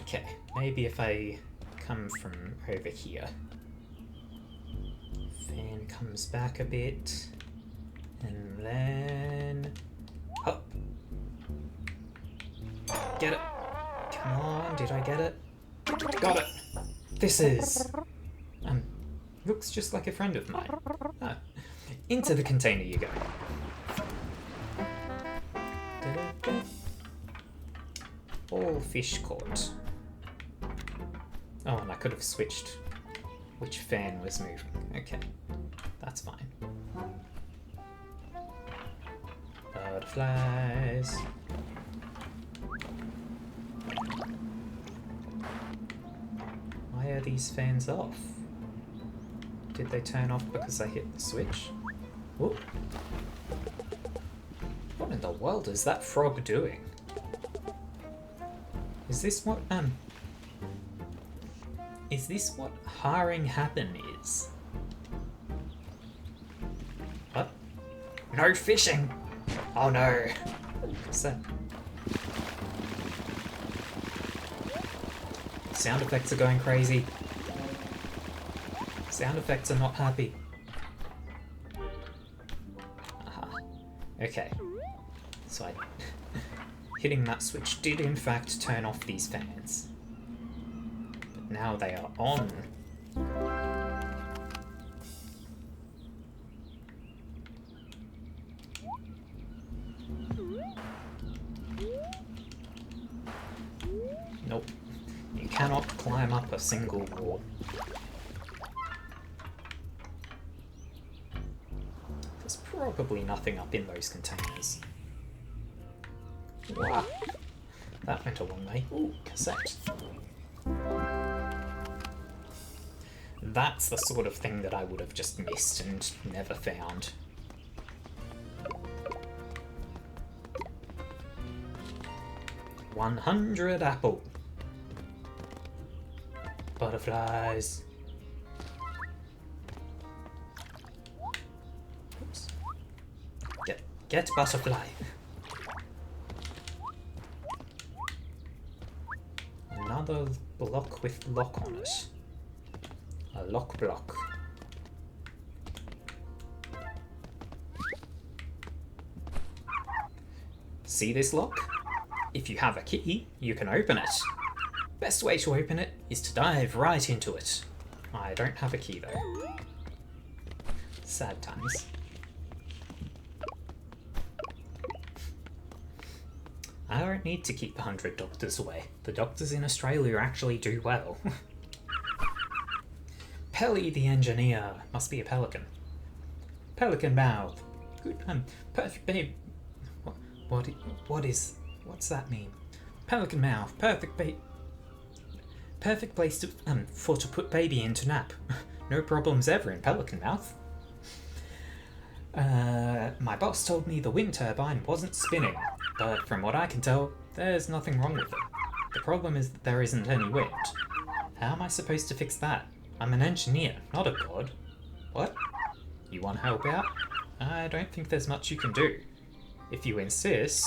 Okay, maybe if I come from over here. Fan comes back a bit. And then... Hop! Get it! Come on, did I get it? Got it! This is... looks just like a friend of mine. Ah, into the container you go. All fish caught. Oh, and I could have switched which fan was moving. Okay, that's fine. Butterflies. Why are these fans off? Did they turn off because I hit the switch? Whoop. What in the world is that frog doing? Is this what hiring happen is? What? No fishing! Oh no! What's that? Sound effects are going crazy. Sound effects are not happy. Aha. Okay. So hitting that switch did in fact turn off these fans. But now they are on. Nope. You cannot climb up a single wall. There's probably nothing up in those containers. Wow. That went a long way. Ooh, cassette. That's the sort of thing that I would have just missed and never found. $100 apple. Butterflies. Oops. Get butterfly. Another block with lock on it. A lock block. See this lock? If you have a key, you can open it. Best way to open it is to dive right into it. I don't have a key though. Sad times. I don't need to keep 100 doctors away. The doctors in Australia actually do well. Pelly the engineer. Must be a pelican. Pelican mouth. Good, perfect babe. What's that mean? Pelican mouth. Perfect place to put baby in to nap. No problems ever in pelican mouth. My boss told me the wind turbine wasn't spinning, but from what I can tell, there's nothing wrong with it. The problem is that there isn't any wind. How am I supposed to fix that? I'm an engineer, not a god. What? You want to help out? I don't think there's much you can do. If you insist,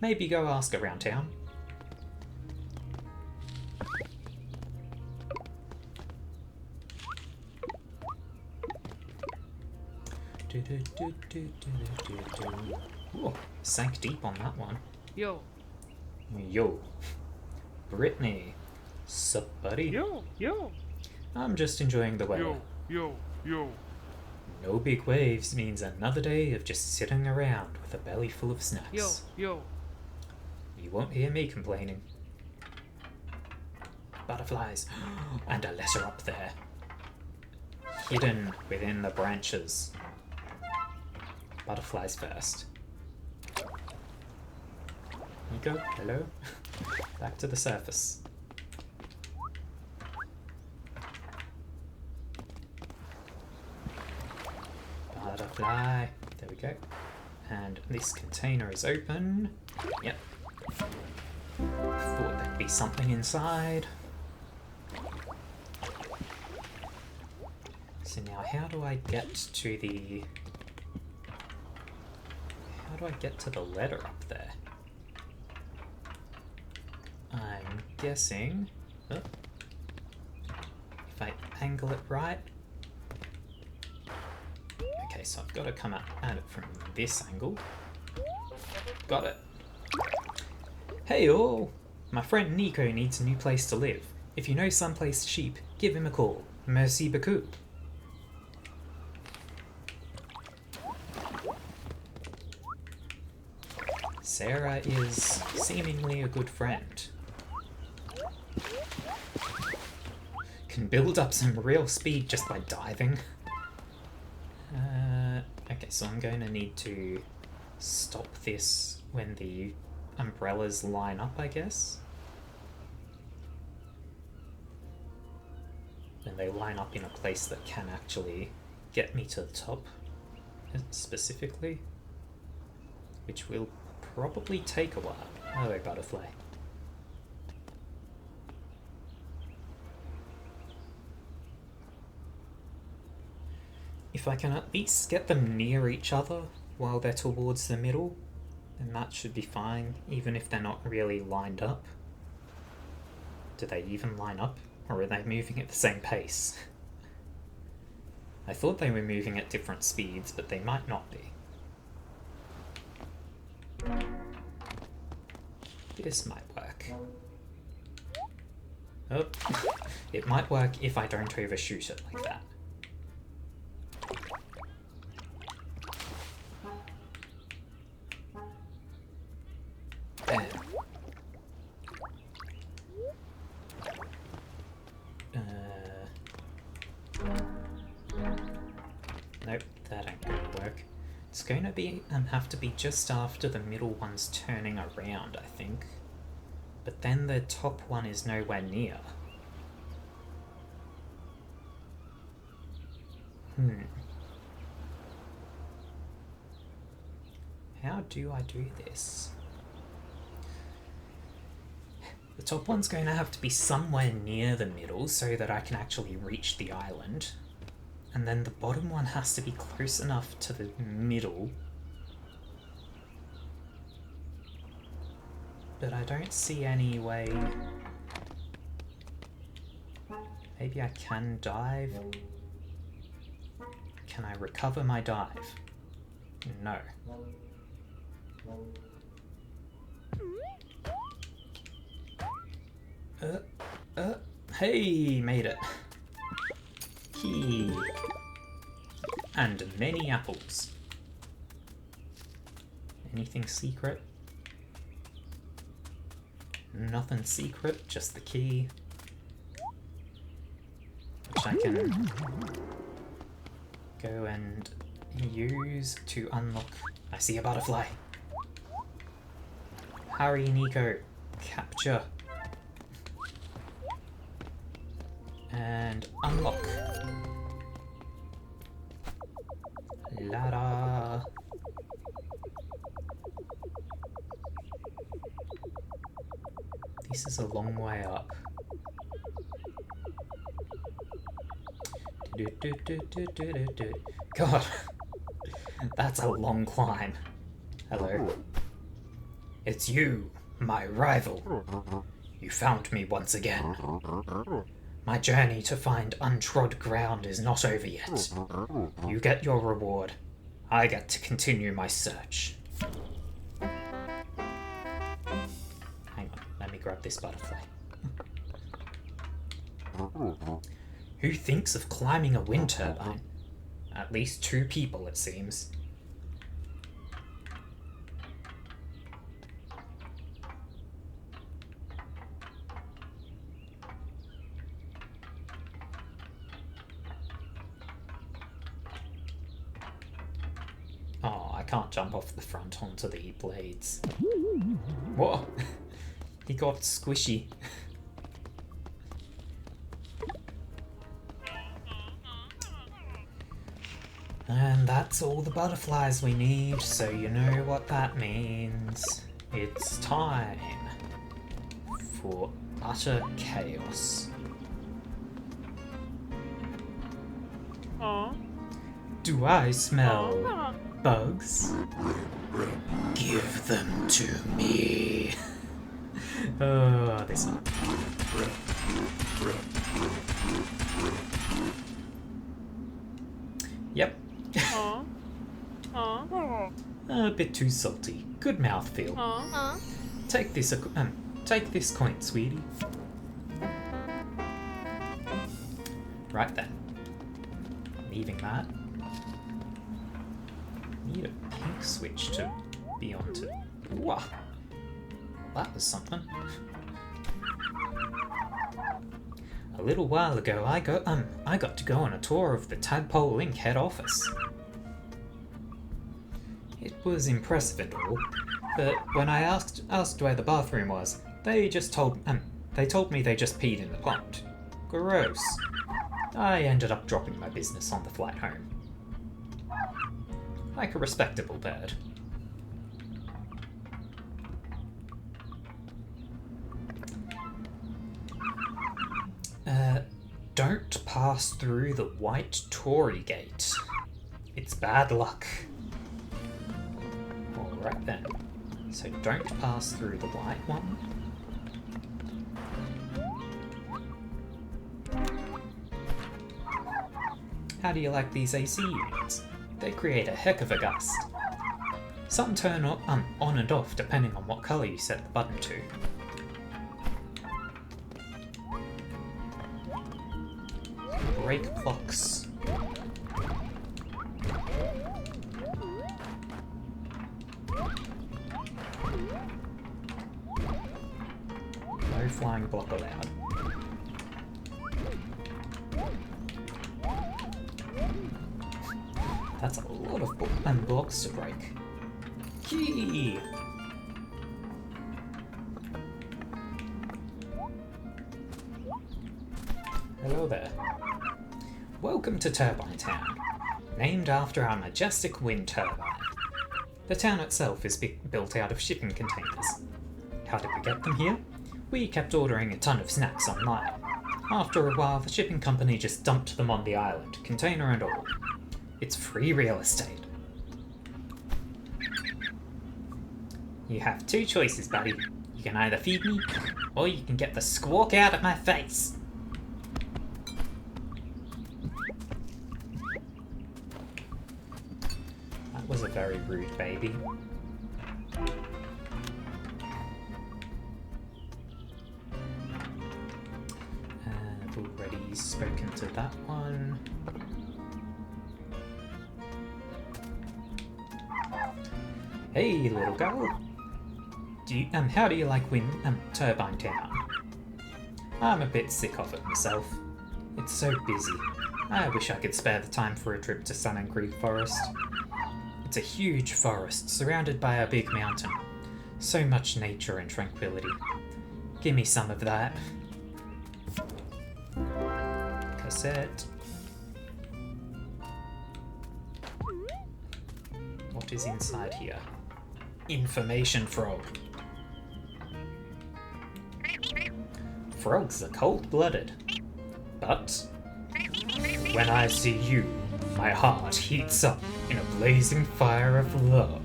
maybe go ask around town. Ooh, sank deep on that one. Yo. Yo. Brittany. Sup, buddy? Yo. I'm just enjoying the weather. Yo. No big waves means another day of just sitting around with a belly full of snacks. Yo. You won't hear me complaining. Butterflies, and a letter up there. Hidden within the branches. Butterflies first. Niko, hello? Back to the surface. Butterfly. There we go. And this container is open. Yep. Thought there'd be something inside. So now how do I get to the... How do I get to the letter up there? I'm guessing... Oh, if I angle it right... Okay, so I've got to come at it from this angle. Got it. Hey all! My friend Niko needs a new place to live. If you know someplace cheap, give him a call. Merci beaucoup. Sarah is seemingly a good friend. Can build up some real speed just by diving. Okay, so I'm going to need to stop this when the umbrellas line up, I guess. When they line up in a place that can actually get me to the top, specifically. Which will probably take a while. Hello, butterfly. If I can at least get them near each other while they're towards the middle, then that should be fine, even if they're not really lined up. Do they even line up, or are they moving at the same pace? I thought they were moving at different speeds, but they might not be. This might work. Oh, it might work if I don't overshoot it like that. There. Nope, that ain't gonna work. It's going to be have to be just after the middle one's turning around, I think. But then the top one is nowhere near. How do I do this? The top one's going to have to be somewhere near the middle so that I can actually reach the island. And then the bottom one has to be close enough to the middle. But I don't see any way... Maybe I can dive? Can I recover my dive? No. Hey, made it. Key. And many apples. Anything secret? Nothing secret, just the key. Which I can go and use to unlock... I see a butterfly. Hurry, Niko. Capture. And unlock. La-da. This is a long way up. God, that's a long climb. Hello. It's you, my rival. You found me once again. My journey to find untrod ground is not over yet. You get your reward. I get to continue my search. Hang on, let me grab this butterfly. Who thinks of climbing a wind turbine? At least 2 people, it seems. Oh, I can't jump off the front onto the blades. Whoa! He got squishy. And that's all the butterflies we need, so you know what that means. It's time for utter chaos. Do I smell bugs? Give them to me. Oh, this one. Yep. A bit too salty. Good mouthfeel. Take this coin, sweetie. Right then. Leaving that. Need a pink switch to be on to. Wow. That was something. A little while ago, I got to go on a tour of the Tadpole Inc. head office. It was impressive and all, but when I asked where the bathroom was, they told me they just peed in the pond. Gross. I ended up dropping my business on the flight home. Like a respectable bird. Don't pass through the white Tory gate. It's bad luck. Alright then. So don't pass through the white one. How do you like these AC units? They create a heck of a gust. Some turn on and off depending on what colour you set the button to. Brake blocks. No flying block allowed. That's a lot of blocks to break. Key! Hello there. Welcome to Turbine Town, named after our majestic wind turbine. The town itself is built out of shipping containers. How did we get them here? We kept ordering a ton of snacks online. After a while, the shipping company just dumped them on the island, container and all. It's free real estate. You have 2 choices, buddy. You can either feed me, or you can get the squawk out of my face. That was a very rude baby. I've already spoken to that one. Hey, little girl. How do you like Turbine Town? I'm a bit sick of it myself. It's so busy. I wish I could spare the time for a trip to Sun and Creek Forest. It's a huge forest surrounded by a big mountain. So much nature and tranquility. Give me some of that. Cassette. What is inside here? Information frog. Frogs are cold-blooded. But when I see you, my heart heats up in a blazing fire of love.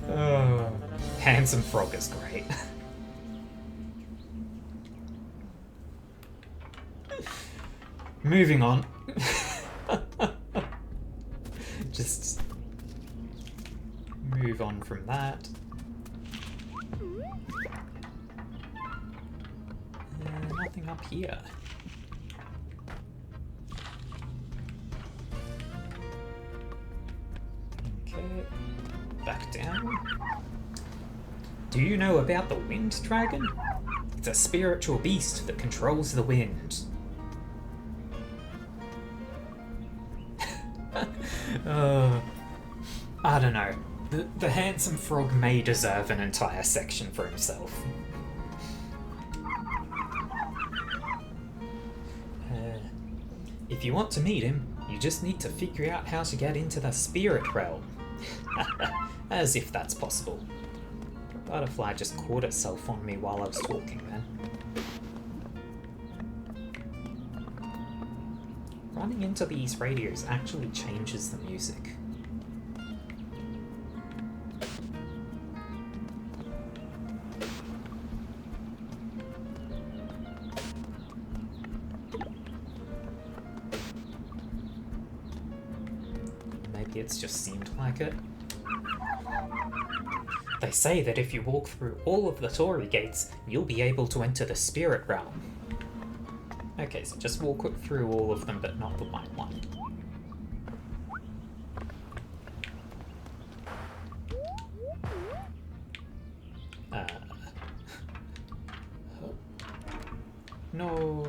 Oh, handsome frog is great. Moving on. Just move on from that. Nothing up here. down. Do you know about the wind dragon? It's a spiritual beast that controls the wind. I don't know. The handsome frog may deserve an entire section for himself. If you want to meet him, you just need to figure out how to get into the spirit realm. As if that's possible. The butterfly just caught itself on me while I was talking then. Running into these radios actually changes the music. Maybe it's just seemed like it. They say that if you walk through all of the Torii gates, you'll be able to enter the spirit realm. Okay, so just walk through all of them, but not the white one. No.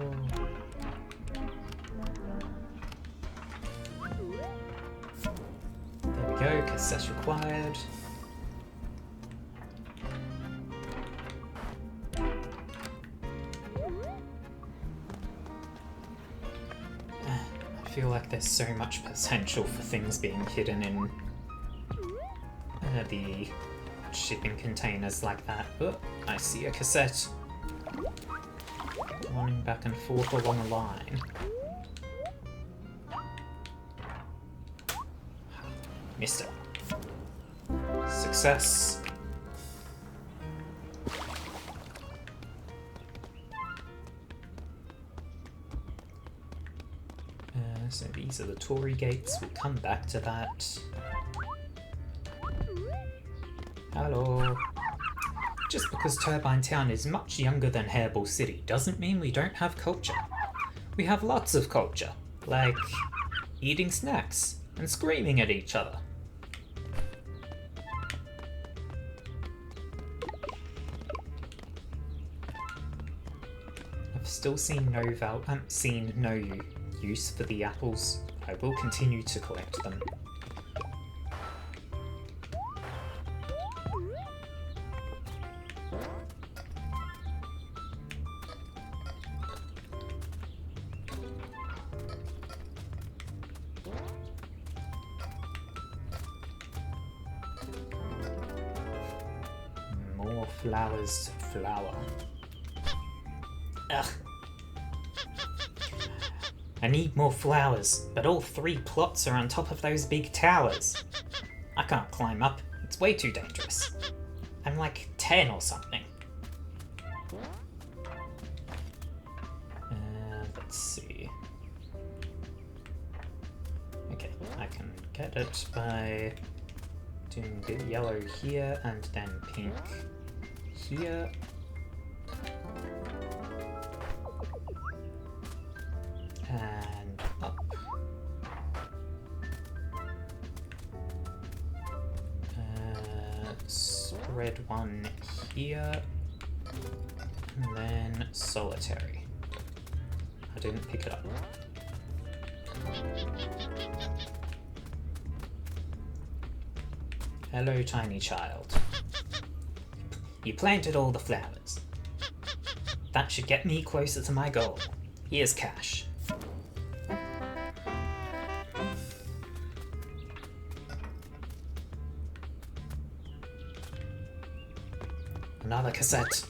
There we go, cassette required. I feel like there's so much potential for things being hidden in the shipping containers like that. Oh, I see a cassette. Running back and forth along a line. Missed it. Success. So these are the Torii gates. We'll come back to that. Hello. Just because Turbine Town is much younger than Hairball City doesn't mean we don't have culture. We have lots of culture, like eating snacks and screaming at each other. I've still seen no use for the apples. I will continue to collect them. More flowers to flower. Ugh. I need more flowers, but all 3 plots are on top of those big towers. I can't climb up, it's way too dangerous. I'm like 10 or something. Let's see. Okay, I can get it by doing the yellow here and then pink here. And up. Spread one here. And then solitary. I didn't pick it up. Hello, tiny child. You planted all the flowers. That should get me closer to my goal. Here's cash. Another cassette.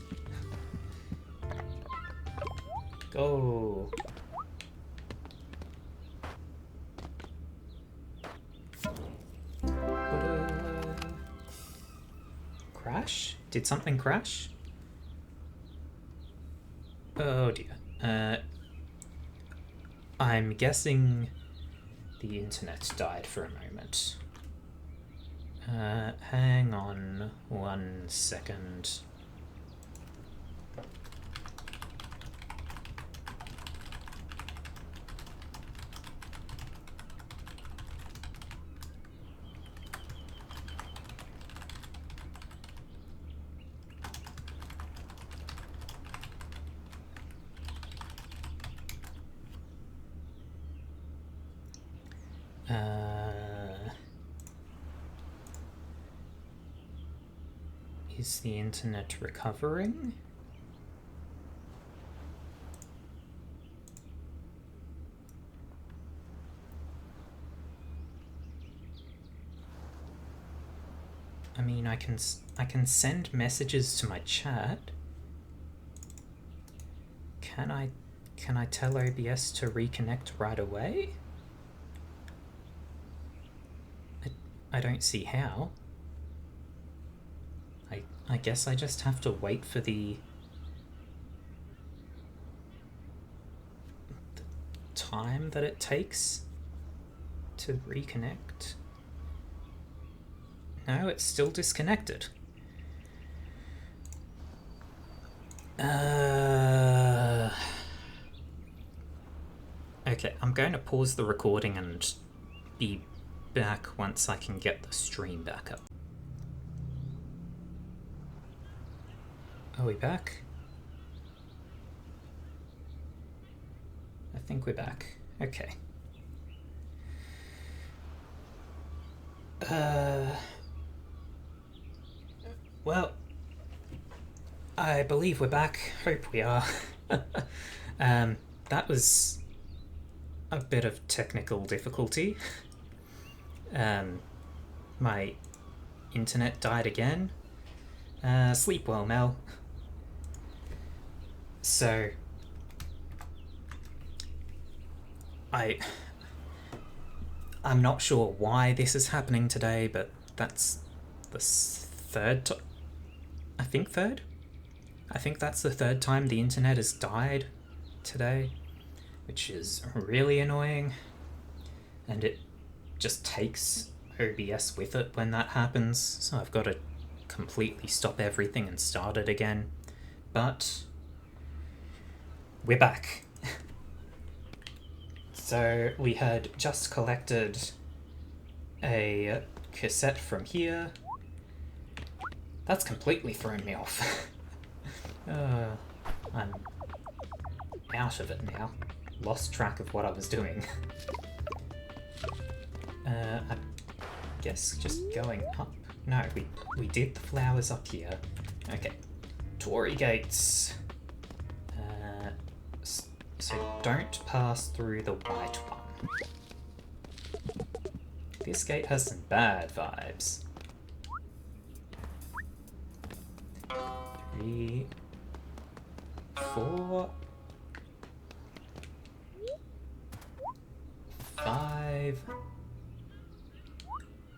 Go. Crash? Did something crash? Oh dear. I'm guessing the internet died for a moment. Hang on 1 second. Is the internet recovering? I mean, I can send messages to my chat. Can I tell OBS to reconnect right away? I don't see how. I guess I just have to wait for the time that it takes to reconnect. No, it's still disconnected. Okay, I'm going to pause the recording and be back once I can get the stream back up. Are we back? I think we're back. Okay. Well, I believe we're back. Hope we are. That was a bit of technical difficulty. My internet died again. Sleep well, Mel. So, I'm not sure why this is happening today, but that's the third I think that's the third time the internet has died today, which is really annoying, and it just takes OBS with it when that happens, so I've got to completely stop everything and start it again. But we're back. So we had just collected a cassette from here. That's completely thrown me off. I'm out of it now. Lost track of what I was doing. I guess just going up. No, we did the flowers up here. Okay. Tory gates. So don't pass through the white one. This gate has some bad vibes. 3, 4, 5,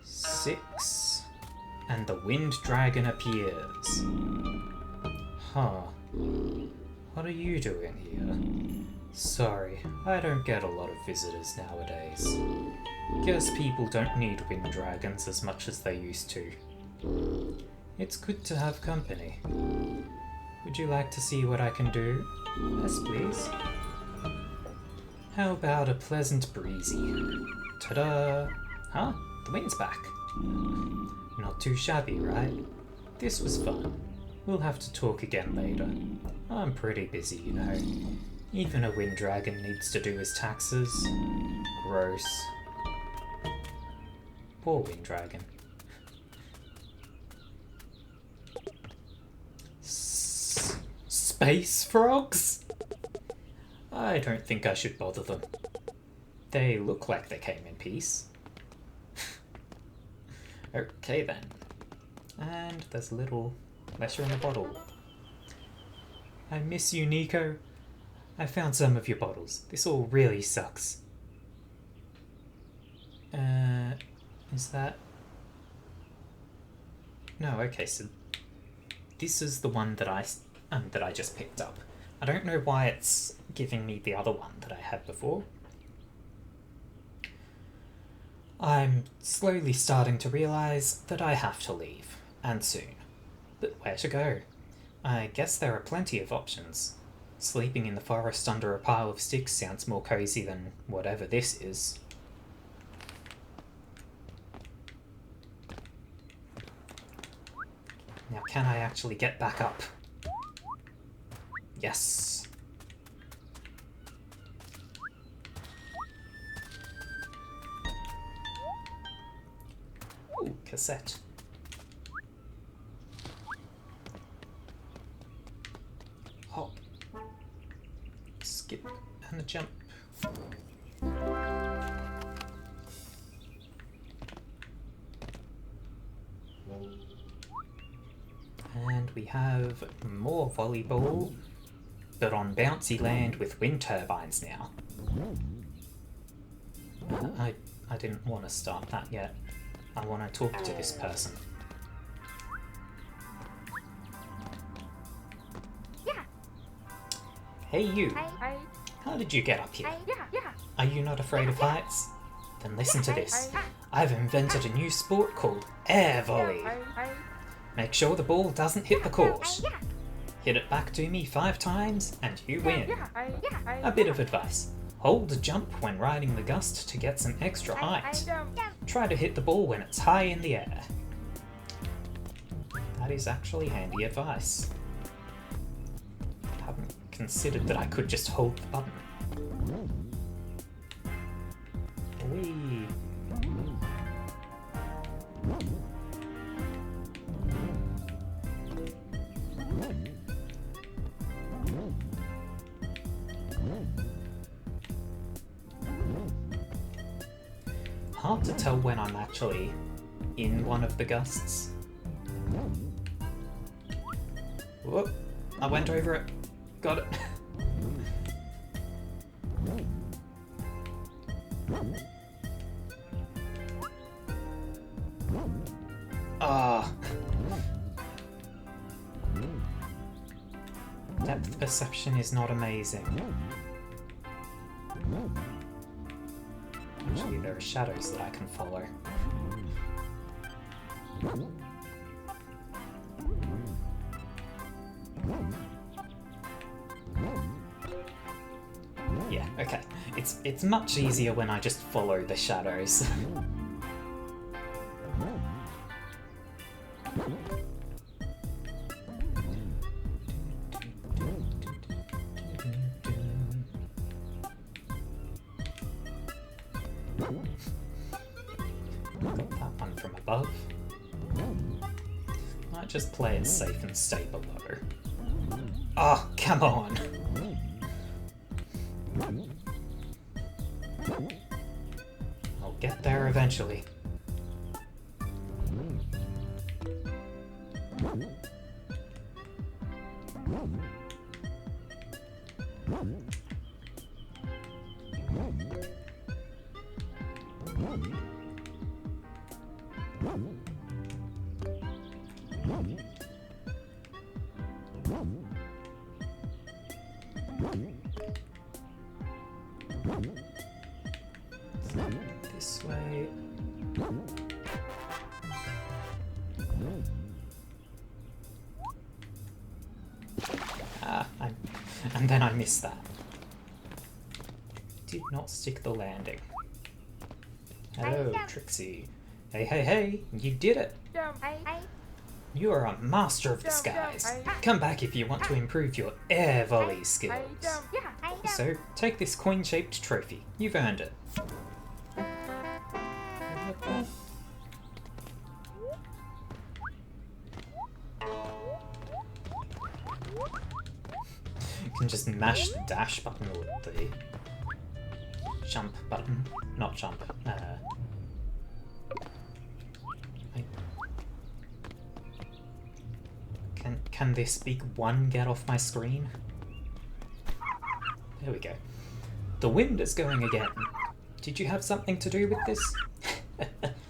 6, and the wind dragon appears. Huh. What are you doing here? Sorry, I don't get a lot of visitors nowadays. Guess people don't need wind dragons as much as they used to. It's good to have company. Would you like to see what I can do? Yes, please. How about a pleasant breezy? Ta-da! Huh? The wind's back. Not too shabby, right? This was fun. We'll have to talk again later. I'm pretty busy, you know. Even a wind dragon needs to do his taxes. Gross. Poor wind dragon. Space frogs? I don't think I should bother them. They look like they came in peace. Okay then. And there's a little letter in the bottle. I miss you, Niko. I found some of your bottles. This all really sucks. Is that... No, okay, so this is the one that I just picked up. I don't know why it's giving me the other one that I had before. I'm slowly starting to realise that I have to leave, and soon. But where to go? I guess there are plenty of options. Sleeping in the forest under a pile of sticks sounds more cosy than whatever this is. Now, can I actually get back up? Yes. cassette. Hop. Skip and a jump. And we have more volleyball, but on bouncy land with wind turbines now. I didn't want to start that yet. I want to talk to this person. Yeah. Hey you! Hi. How did you get up here? Yeah. Are you not afraid of heights? Then listen to this. I've invented a new sport called air volley. Make sure the ball doesn't hit the court. Hit it back to me 5 times and you win. A bit of advice. Hold a jump when riding the gust to get some extra height. Try to hit the ball when it's high in the air. That is actually handy advice. I haven't considered that I could just hold the button. Whee! Hard to tell when I'm actually in one of the gusts. Whoop! I went over it. Got it. Ah. Depth perception is not amazing. Actually, there are shadows that I can follow. Yeah, okay. It's much easier when I just follow the shadows. Got that one from above. Might just play it safe and stay below. Oh, come on! I'll get there eventually. This way. And then I missed that. Did not stick the landing. Hello, Trixie. Hey, you did it! You are a master of the skies. Come back if you want to improve your air volley skills. So, take this coin-shaped trophy. You've earned it. You can just mash the dash button or the jump button. Not jump. Can this big one get off my screen? There we go. The wind is going again. Did you have something to do with this?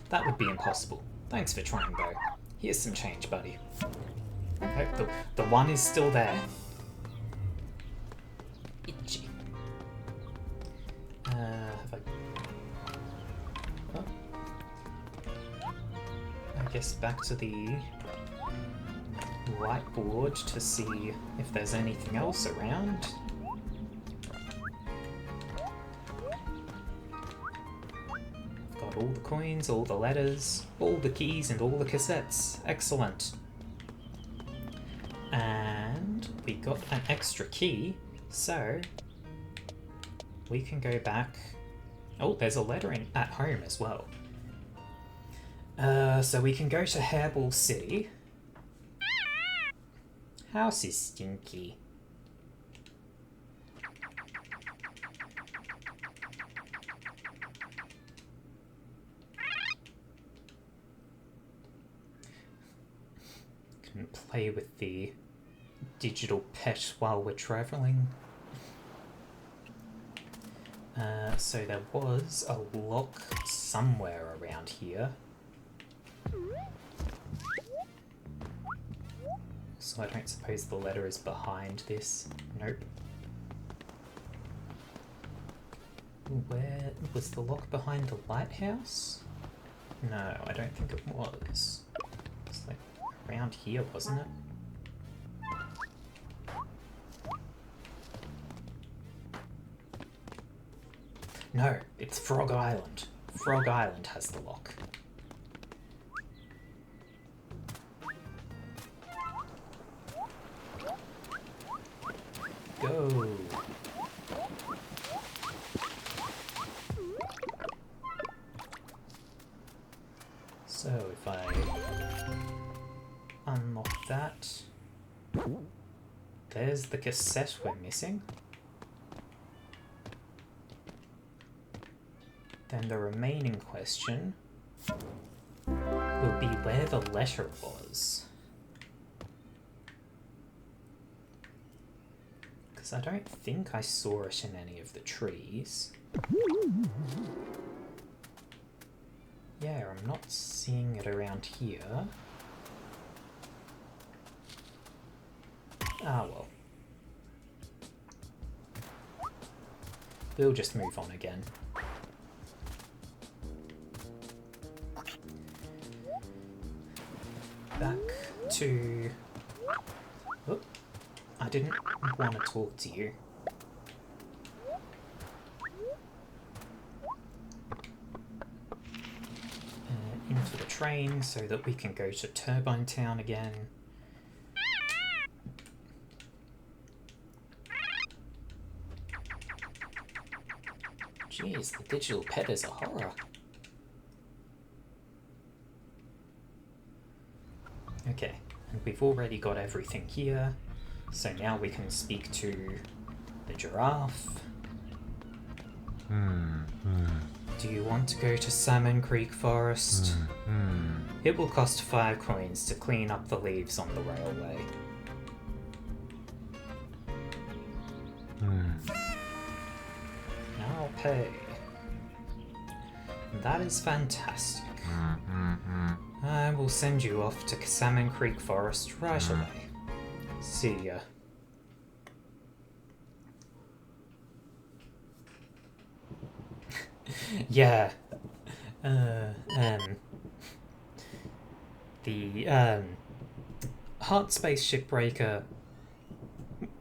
That would be impossible. Thanks for trying, though. Here's some change, buddy. Oh, the one is still there. Itchy. Have I... Oh. I guess back to the whiteboard to see if there's anything else around. I've got all the coins, all the letters, all the keys, and all the cassettes. Excellent. And we got an extra key, so we can go back. Oh, there's a letter at home as well. So we can go to Hairball City. House is stinky. Can play with the digital pet while we're travelling. So there was a lock somewhere around here. So I don't suppose the letter is behind this. Nope. Where was the lock behind the lighthouse? No, I don't think it was. It's like around here, wasn't it? No, it's Frog Island. Frog Island has the lock. Go! So if I unlock that, there's the cassette we're missing. Then the remaining question will be where the letter was. Because I don't think I saw it in any of the trees. Yeah, I'm not seeing it around here. Ah, well. We'll just move on again. Back to... Oh, I didn't want to talk to you. Into the train so that we can go to Turbine Town again. Jeez, the digital pet is a horror. Okay, and we've already got everything here, so now we can speak to the giraffe. Do you want to go to Salmon Creek Forest? It will cost 5 coins to clean up the leaves on the railway. I'll pay. That is fantastic. I will send you off to Salmon Creek Forest right away. See ya. Yeah. The Heart Space Shipbreaker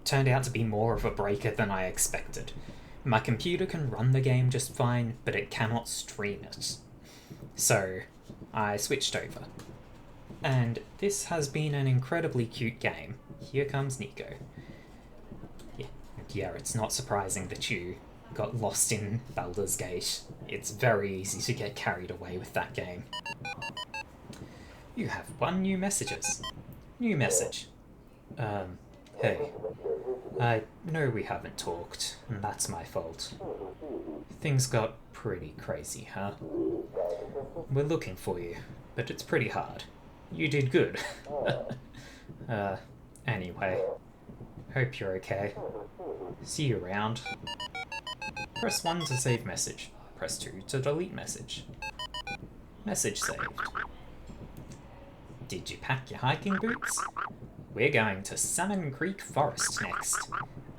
turned out to be more of a breaker than I expected. My computer can run the game just fine, but it cannot stream it. So I switched over. And this has been an incredibly cute game. Here comes Niko. Yeah, it's not surprising that you got lost in Baldur's Gate. It's very easy to get carried away with that game. You have 1 new messages. New message. Hey. I know we haven't talked, and that's my fault. Things got pretty crazy, huh? We're looking for you, but it's pretty hard. You did good. Anyway. Hope you're okay. See you around. Press 1 to save message. Press 2 to delete message. Message saved. Did you pack your hiking boots? We're going to Salmon Creek Forest next.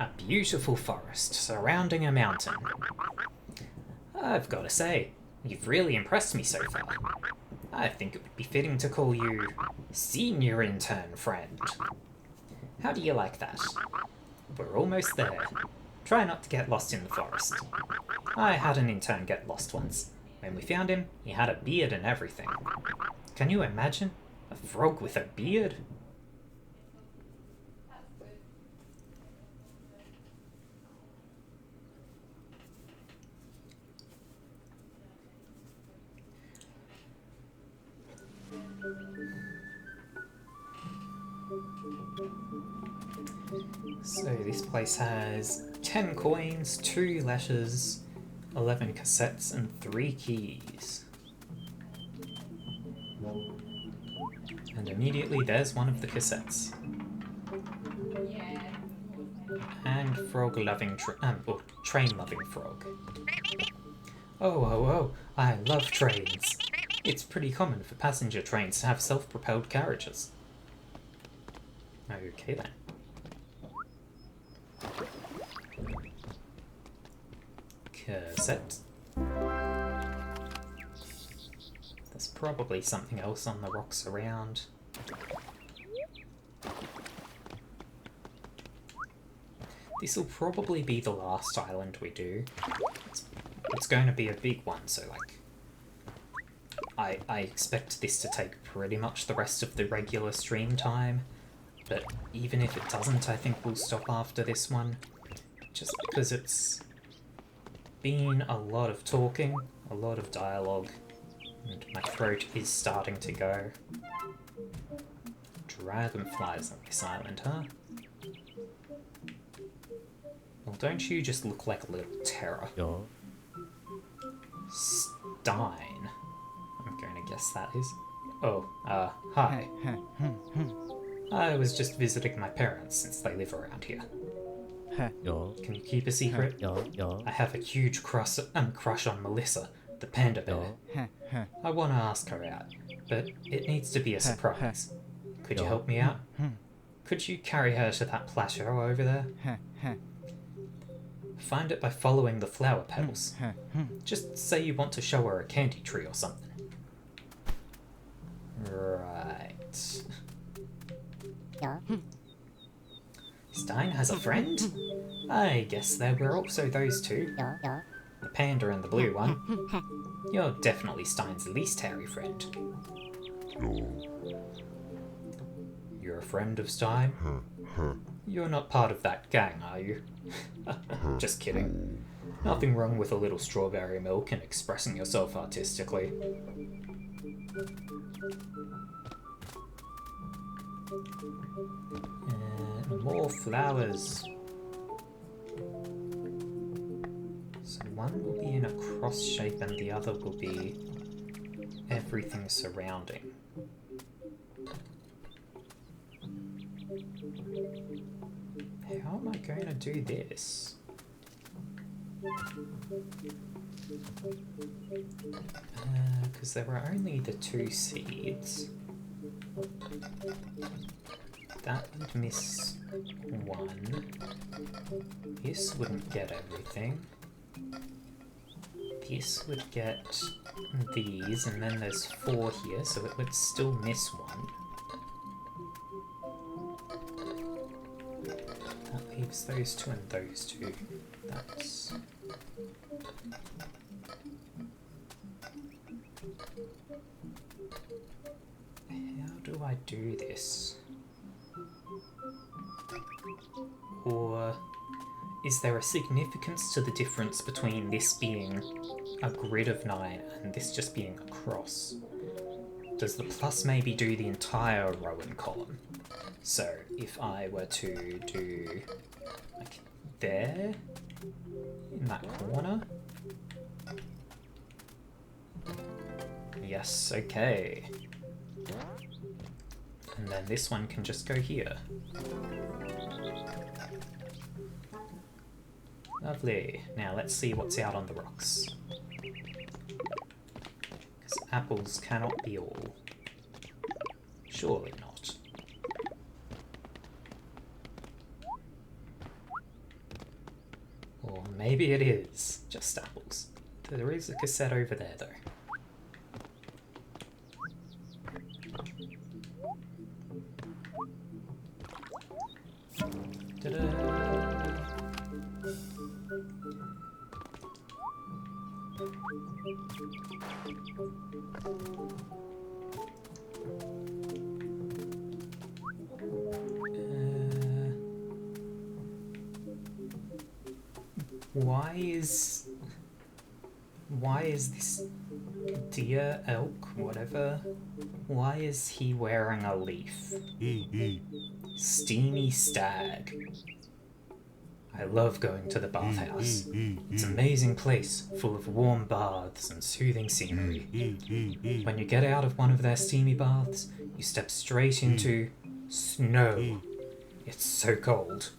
A beautiful forest surrounding a mountain. I've got to say, you've really impressed me so far. I think it would be fitting to call you Senior Intern Friend. How do you like that? We're almost there. Try not to get lost in the forest. I had an intern get lost once. When we found him, he had a beard and everything. Can you imagine? A frog with a beard? So this place has 10 coins, 2 letters, 11 cassettes, and 3 keys. And immediately there's one of the cassettes. And frog-loving, or train-loving frog. Oh, oh, oh, I love trains. It's pretty common for passenger trains to have self-propelled carriages. Okay then. Cassette. There's probably something else on the rocks around. This'll probably be the last island we do. It's going to be a big one, so like... I expect this to take pretty much the rest of the regular stream time, but even if it doesn't, I think we'll stop after this one, just because it's been a lot of talking, a lot of dialogue, and my throat is starting to go. Dragonflies on this island, huh? Well, don't you just look like a little terror? Yeah. Stein. I'm going to guess that is. Oh, hi. I was just visiting my parents since they live around here. Yeah. Can you keep a secret? Yeah. I have a huge crush on Melissa, the panda bear. I want to ask her out, but it needs to be a surprise. Could you help me out? Could you carry her to that plateau over there? Find it by following the flower petals. Just say you want to show her a candy tree or something. Right. Stein has a friend? I guess there were also those two. The panda and the blue one. You're definitely Stein's least hairy friend. You're a friend of Stein? You're not part of that gang, are you? Just kidding. Nothing wrong with a little strawberry milk and expressing yourself artistically. More flowers. So one will be in a cross shape and the other will be everything surrounding. How am I going to do this? Because there were only the 2 seeds. That would miss 1. This wouldn't get everything. This would get these, and then there's 4 here, so it would still miss 1. That leaves those 2 and those 2. That's... How do I do this? Or is there a significance to the difference between this being a grid of 9 and this just being a cross? Does the plus maybe do the entire row and column? So if I were to do like there, in that corner? Yes, okay. And then this one can just go here. Lovely. Now let's see what's out on the rocks. Because apples cannot be all. Surely not. Or maybe it is just apples. There is a cassette over there though. Why is this deer, elk, whatever, why is he wearing a leaf? Steamy stag. I love going to the bathhouse. It's an amazing place, full of warm baths and soothing scenery. When you get out of one of their steamy baths, you step straight into snow. It's so cold.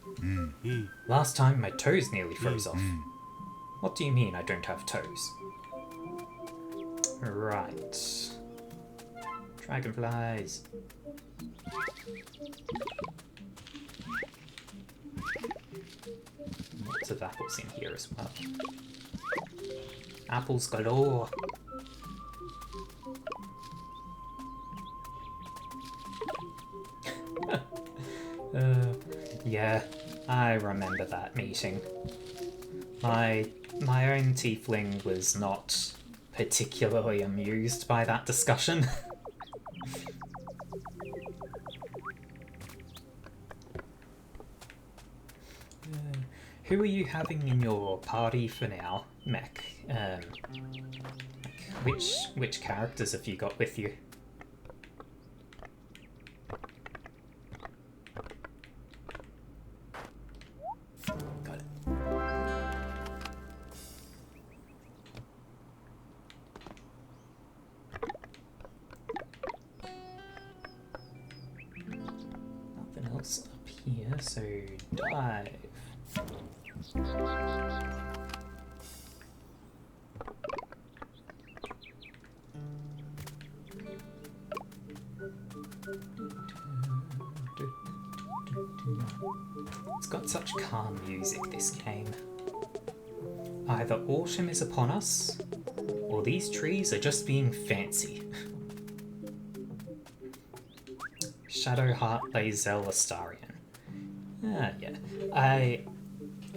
Last time, my toes nearly froze off. What do you mean I don't have toes? Right. Dragonflies. Lots of apples in here as well. Apples galore. Yeah, I remember that meeting. My own tiefling was not particularly amused by that discussion. Who are you having in your party for now, Mech? Which characters have you got with you? Got it. Nothing else up here, so dive. It's got such calm music, this game. Either autumn is upon us, or these trees are just being fancy. Shadowheart Lae'zel Astarion. Ah, yeah.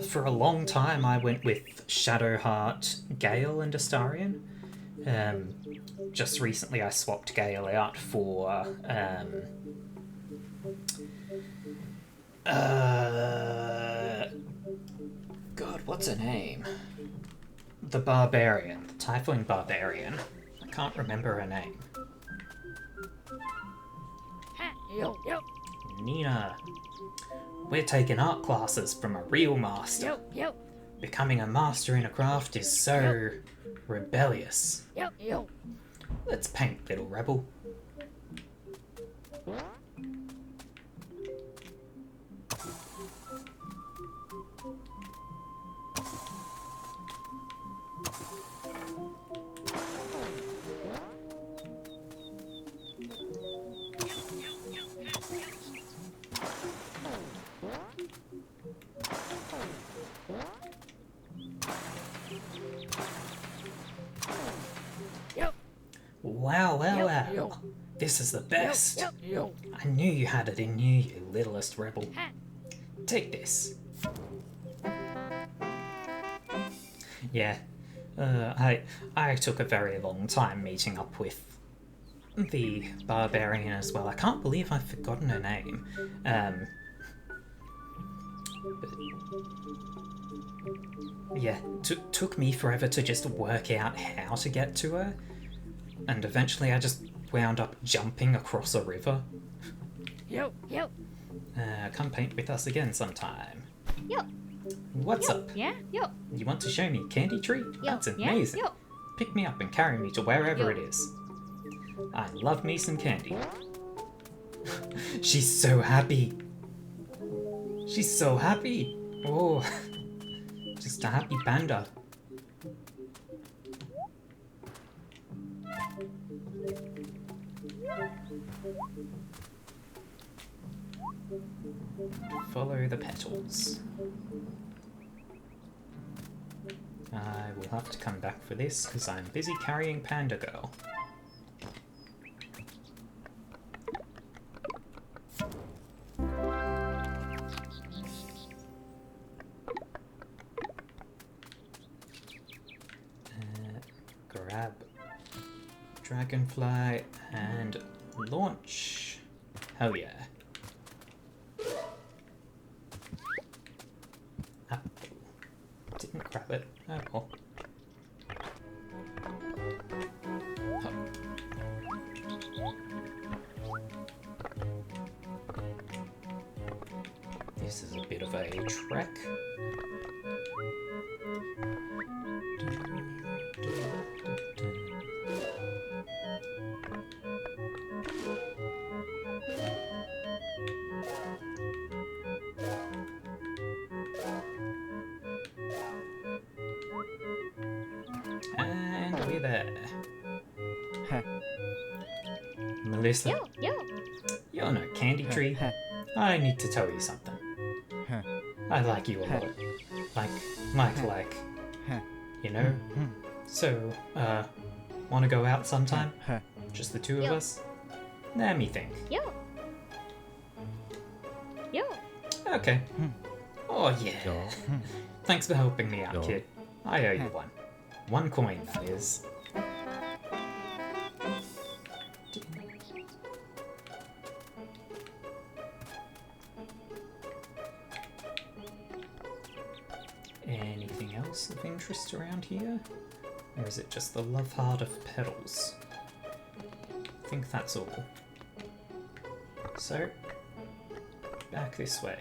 For a long time, I went with Shadowheart, Gale, and Astarion. Just recently, I swapped Gale out for God, what's her name? The Barbarian, the Tiefling Barbarian. I can't remember her name. Nina. We're taking art classes from a real master. Becoming a master in a craft is so rebellious. Let's paint, little rebel. Wow. This is the best. I knew you had it in you, you littlest rebel. Take this. Yeah, I took a very long time meeting up with the Barbarian as well. I can't believe I've forgotten her name. But yeah, took me forever to just work out how to get to her. And eventually I just wound up jumping across a river. Come paint with us again sometime. What's up? Yeah? You want to show me a candy tree? That's amazing. Pick me up and carry me to wherever it is. I love me some candy. She's so happy. She's so happy. Oh, just a happy panda. Follow the petals. I will have to come back for this because I'm busy carrying Panda Girl. Grab Dragonfly and launch. Hell yeah. Didn't grab it. Oh well. This is a bit of a trek. And we're there. Melissa, you're no candy tree. I need to tell you something. I like you a lot. Like, you know? So, wanna go out sometime? Just the two of us? Let me think. Okay. Oh yeah. Thanks for helping me out, kid. I owe you one. 1 coin, that is. Anything else of interest around here? Or is it just the love heart of petals? I think that's all. So, back this way.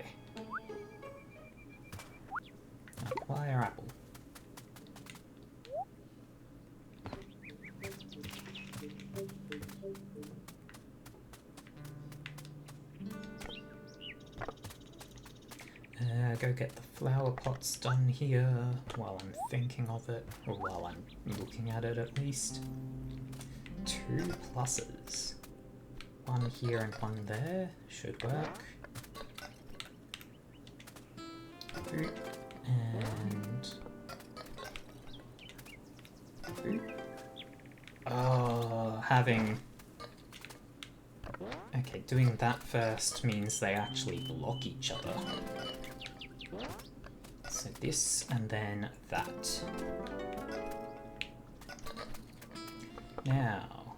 Acquire apple. Go get the flower pots done here while I'm thinking of it, or while I'm looking at it at least. 2 pluses. 1 here and 1 there. Should work. Boop. And... boop. Oh, having... okay, doing that first means they actually block each other. So this and then that. Now,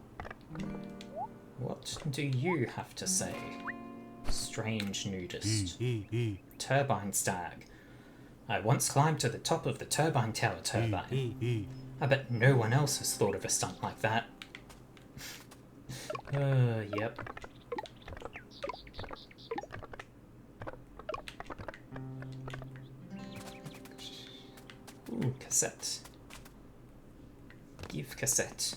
what do you have to say, strange nudist? Turbine stag. I once climbed to the top of the turbine tower turbine. I bet no one else has thought of a stunt like that. Yep. Ooh, cassette. Give cassette.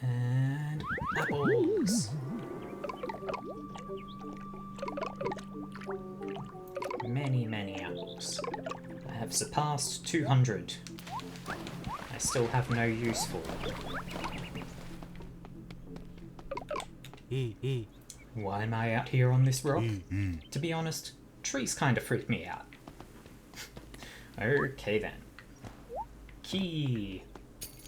And apples. Many apples. I have surpassed 200. I still have no use for them. Why am I out here on this rock? To be honest, trees kind of freak me out. Okay then. Key.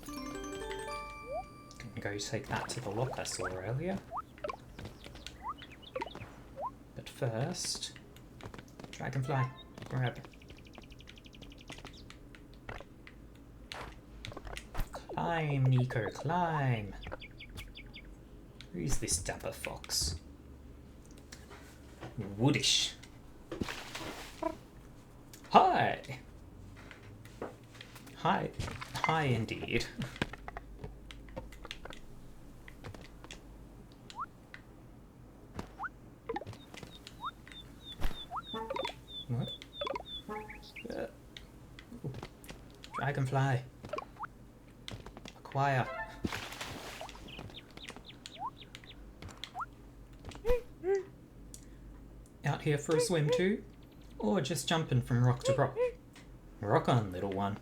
Can go take that to the lock I saw earlier. But first, dragonfly, grab. Climb, Niko, climb. Who's this dapper fox? Woodish. Hi! Hi. Hi indeed. What? Dragonfly. Acquire. Out here for a swim too? Or just jumping from rock to rock? Rock on, little one.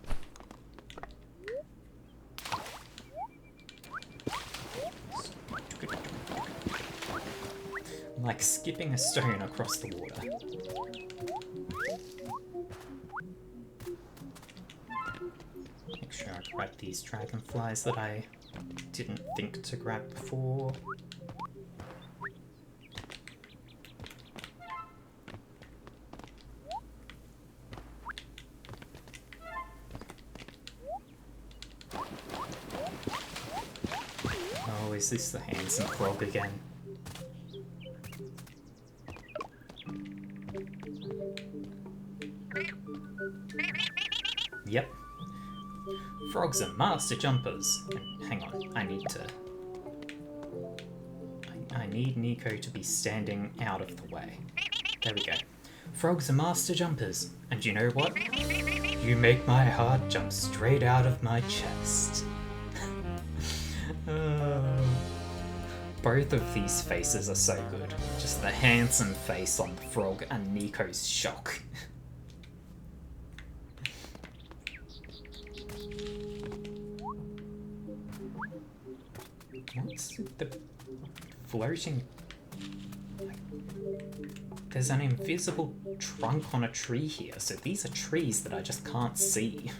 Like skipping a stone across the water. Make sure I grab these dragonflies that I didn't think to grab before. Oh, is this the handsome frog again? Yep. Frogs are master jumpers. And hang on, I need to need Niko to be standing out of the way. There we go. Frogs are master jumpers, and you know what? You make my heart jump straight out of my chest. Both of these faces are so good. Just the handsome face on the frog and Niko's shock. What's the floating? There's an invisible trunk on a tree here, so these are trees that I just can't see.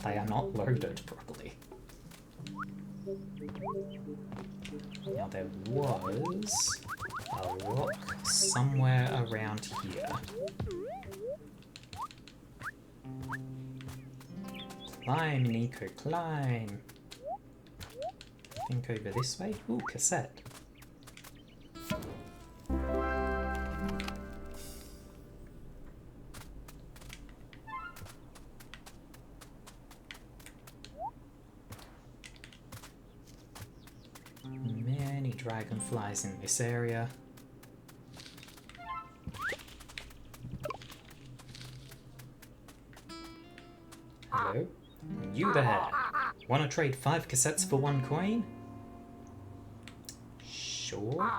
They are not loaded properly. Now there was a rock somewhere around here. Climb, Niko, climb! I think over this way? Ooh, cassette. Many dragonflies in this area. Hello? You there! Wanna trade 5 cassettes for 1 coin? Sure.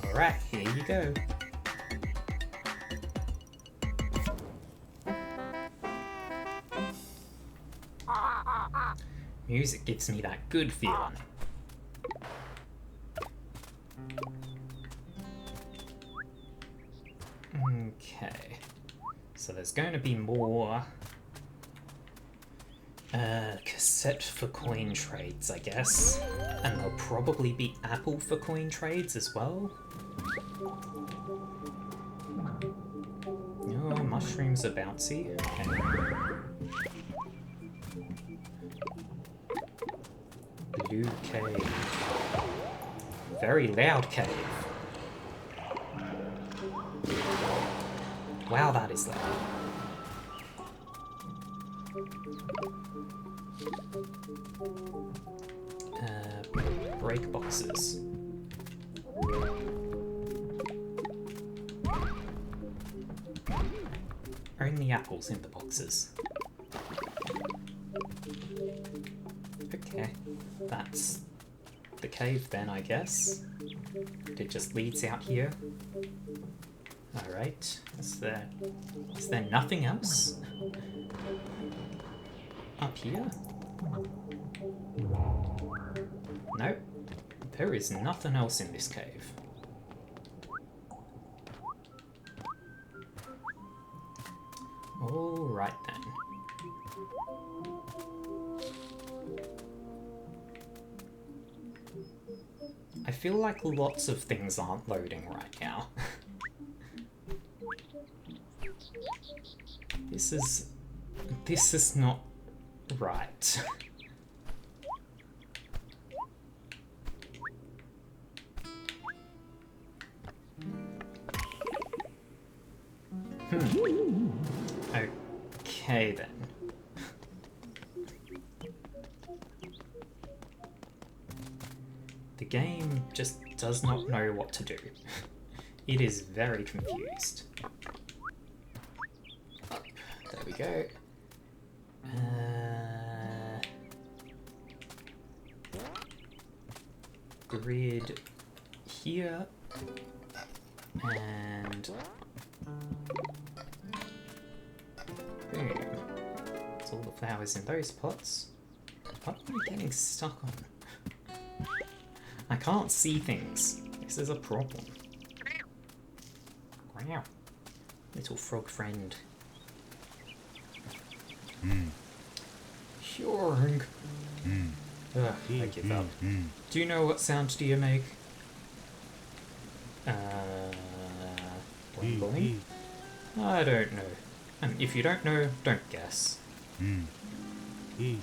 Alright, here you go. Music gives me that good feeling. Okay. So there's going to be more cassette for coin trades, I guess. And there'll probably be apple for coin trades as well. Oh, mushrooms are bouncy. Okay. Blue cave. Very loud cave. Wow, that is loud. Break boxes. Only apples in the boxes. Okay, that's the cave then, I guess. It just leads out here. Alright, is there nothing else up here? No, there is nothing else in this cave. Alright then. I feel like lots of things aren't loading right now. This is not right. Okay then. The game just does not know what to do. It is very confused. Up. There we go. Grid here. And boom. That's all the flowers in those pots. What am I getting stuck on? I can't see things. This is a problem. Wow. Little frog friend. Sure. Ugh, I give up. Do you know what sound do you make? Boing boing? I don't know. And if you don't know, don't guess. E.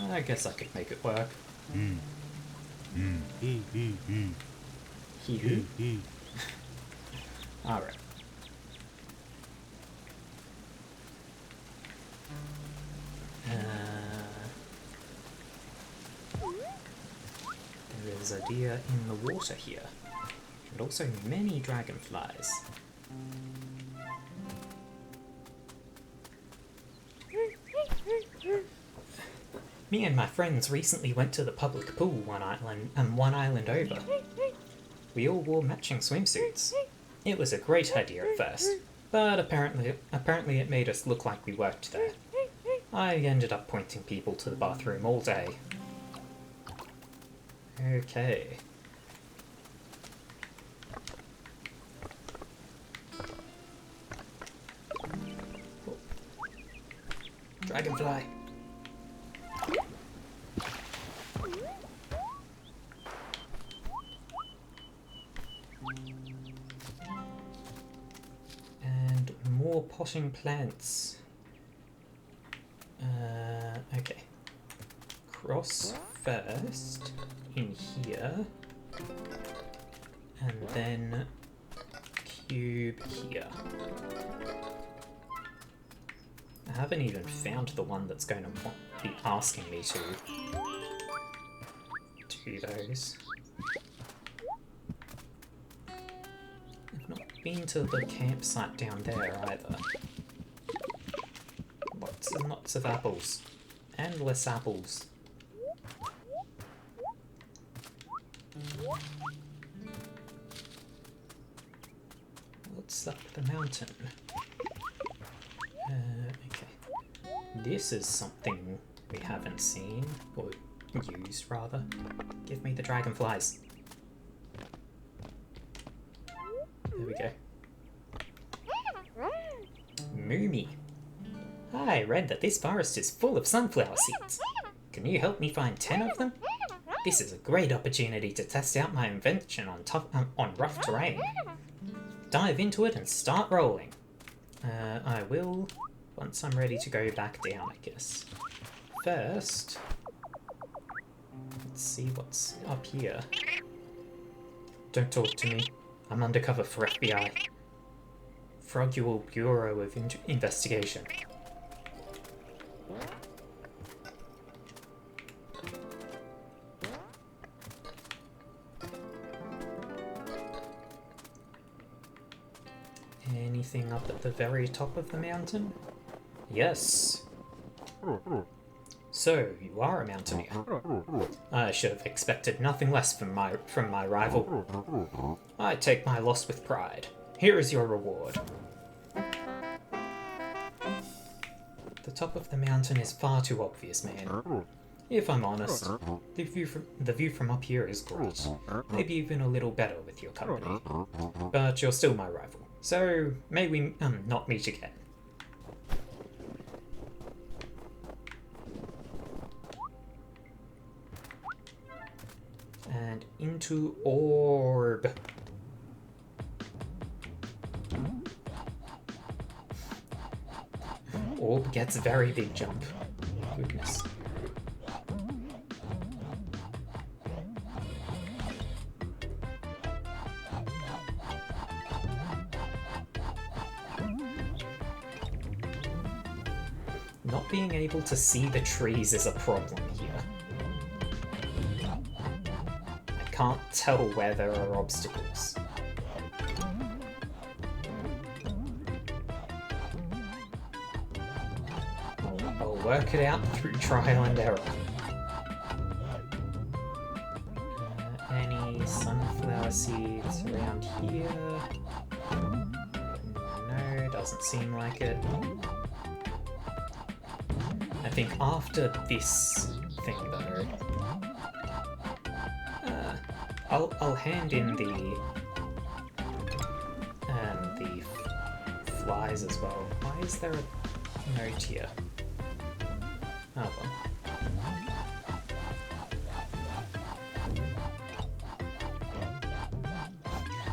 I guess I could make it work. He. Alright. there's a deer in the water here. And also many dragonflies. Me and my friends recently went to the public pool one island over. We all wore matching swimsuits. It was a great idea at first, but apparently it made us look like we worked there. I ended up pointing people to the bathroom all day. Okay. Dragonfly. And more potting plants. Okay. Cross first in here. And then cube here. I haven't even found the one that's going to be asking me to do those. I've not been to the campsite down there either. Lots and lots of apples. Endless apples. What's up the mountain? Okay. This is something we haven't seen, or used rather. Give me the dragonflies. There we go. Moomy. I read that this forest is full of sunflower seeds. Can you help me find 10 of them? This is a great opportunity to test out my invention on rough terrain. Dive into it and start rolling. I will once I'm ready to go back down, I guess. First, let's see what's up here. Don't talk to me. I'm undercover for FBI. Frogule Bureau of Investigation. Anything up at the very top of the mountain? Yes. So, you are a mountaineer. I should have expected nothing less from my rival. I take my loss with pride. Here is your reward. The top of the mountain is far too obvious, man. If I'm honest, the view from up here is great. Maybe even a little better with your company. But you're still my rival. So, may we not meet again. And into orb. Orb gets a very big jump. Goodness. Not being able to see the trees is a problem here. I can't tell where there are obstacles. I'll work it out through trial and error. Any sunflower seeds around here? No, doesn't seem like it. I think after this thing, though, I'll hand in the flies as well. Why is there a note here? Oh well.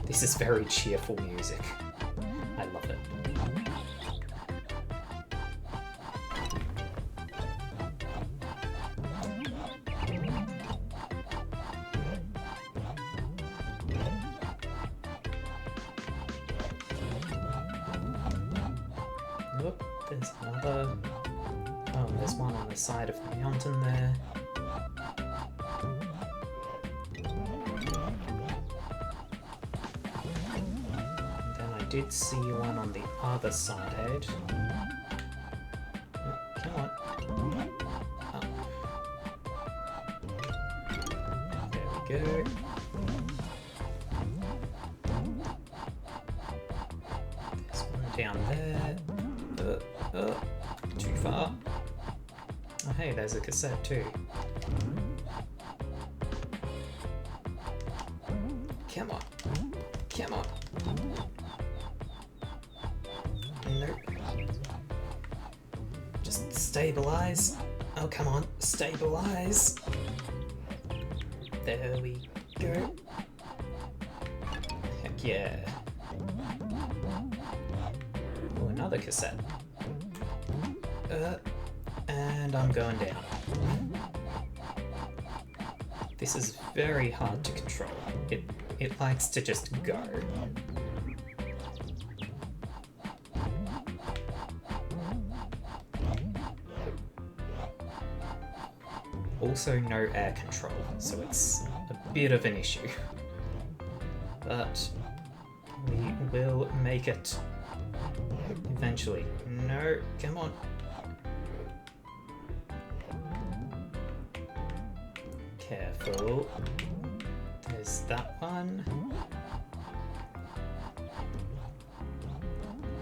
This is very cheerful music. I love it. Look, there's another... Oh, there's one on the side of the mountain there. did see one on the other side. Oh, come on. Oh. There we go. There's one down there. Too far. Oh hey, there's a cassette too. Come on. Come on. Nope. Just stabilize. Oh, come on. Stabilize. There we go. Heck yeah. Oh, another cassette. And I'm going down. This is very hard to control. It likes to just go. Also no air control, so it's a bit of an issue. But we will make it eventually. No, come on. Careful. There's that one.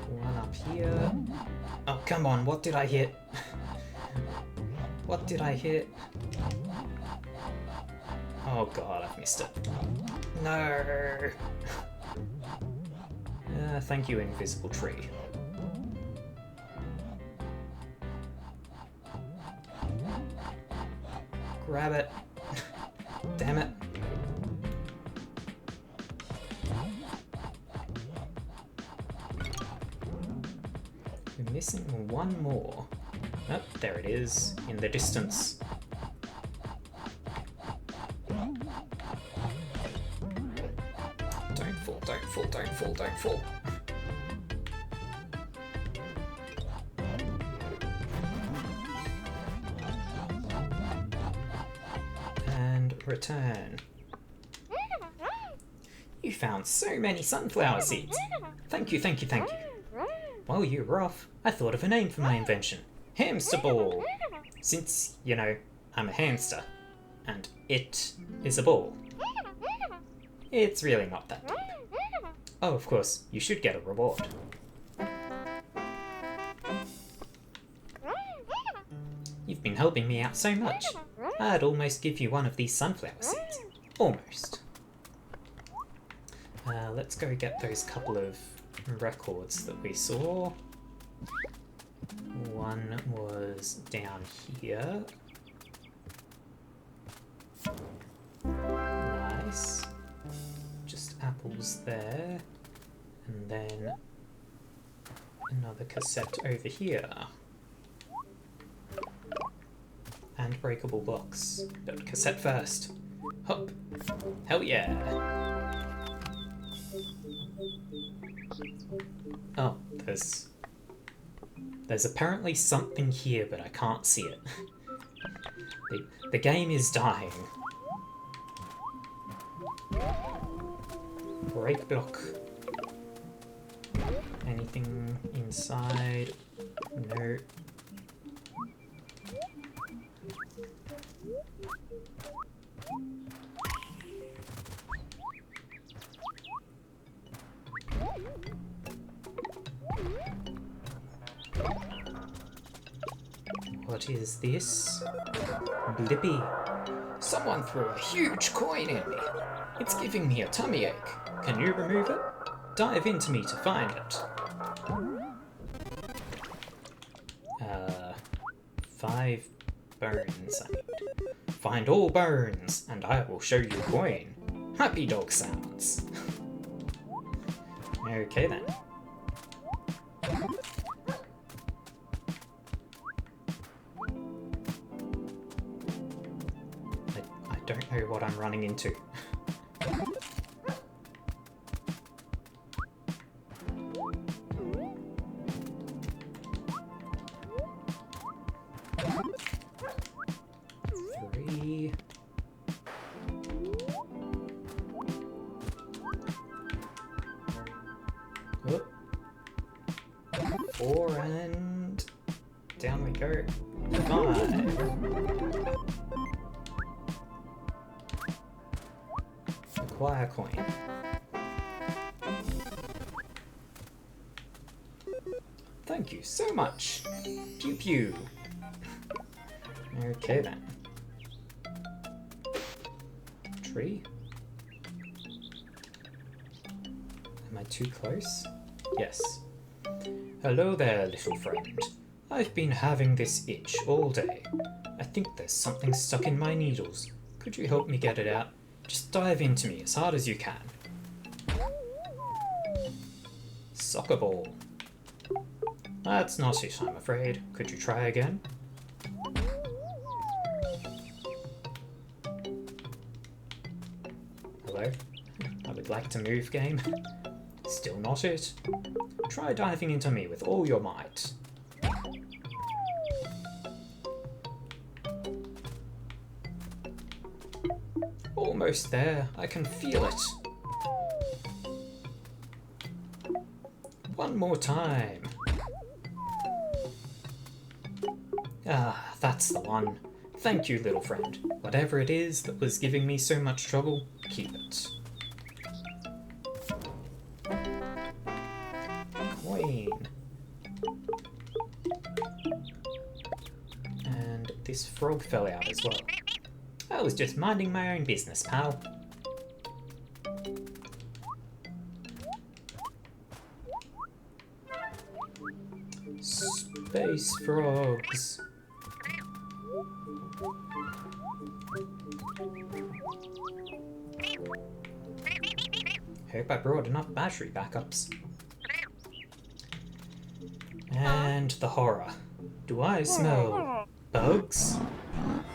One up here. Oh, come on, what did I hit? What did I hit? Oh god, I've missed it. No! Thank you, invisible tree. Grab it. Damn it. We're missing one more. Oh, there it is, in the distance. Don't fall, don't fall, don't fall, don't fall. And return. You found so many sunflower seeds. Thank you, thank you, thank you. While you were off, I thought of a name for my invention. Hamster ball! Since, you know, I'm a hamster, and it is a ball. It's really not that deep. Oh, of course, you should get a reward. You've been helping me out so much. I'd almost give you one of these sunflower seeds. Almost. Let's go get those couple of records that we saw. One was down here. Nice. Just apples there. And then another cassette over here. And breakable blocks. But cassette first. Hop. Hell yeah. Oh, there's apparently something here, but I can't see it. The game is dying. Break block. Anything inside? No. What is this? Blippi. Someone threw a huge coin at me. It's giving me a tummy ache. Can you remove it? Dive into me to find it. 5 bones I need. Find all bones, and I will show you coin. Happy dog sounds. Okay then. I don't know what I'm running into. Three. Whoop. 4 and down we go. 5. Acquire coin. Thank you so much. Pew pew. Okay then. Tree? Am I too close? Yes. Hello there, little friend. I've been having this itch all day. I think there's something stuck in my needles. Could you help me get it out? Just dive into me as hard as you can. Soccer ball. That's not it, I'm afraid. Could you try again? Hello? I would like to move, game. Still not it. Try diving into me with all your might. Almost there. I can feel it. One more time. Ah, that's the one. Thank you, little friend. Whatever it is that was giving me so much trouble, keep it. Coin. And this frog fell out as well. I was just minding my own business, pal. Space frogs. Hope I brought enough battery backups. And the horror. Do I smell bugs?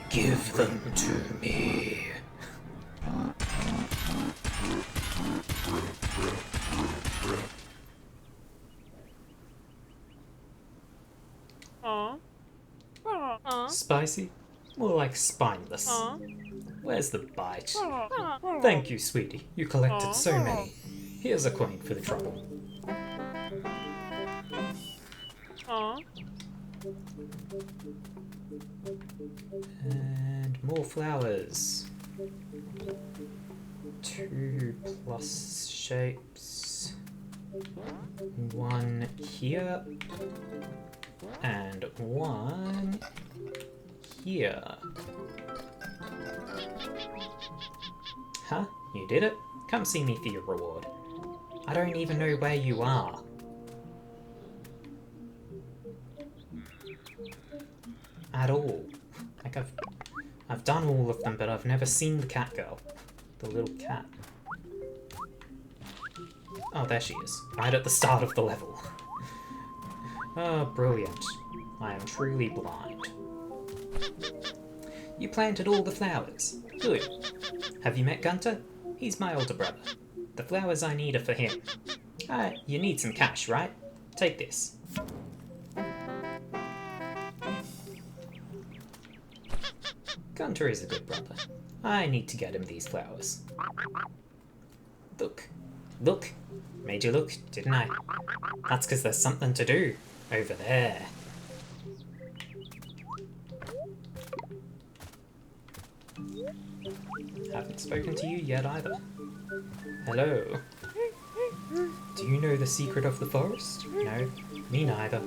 Give them to me. Spicy? More like spineless. Where's the bite? Thank you, sweetie. You collected so many. Here's a coin for the trouble. And more flowers. 2 plus shapes. 1 here. And 1 here. Huh? You did it? Come see me for your reward. I don't even know where you are. At all. Like I've done all of them, but I've never seen the cat girl. The little cat. Oh, there she is. Right at the start of the level. Oh, brilliant. I am truly blind. You planted all the flowers. Good. Have you met Gunter? He's my older brother. The flowers I need are for him. You need some cash, right? Take this. Gunter is a good brother. I need to get him these flowers. Look. Look. Made you look, didn't I? That's because there's something to do over there. Haven't spoken to you yet either. Hello. Do you know the secret of the forest? No, me neither.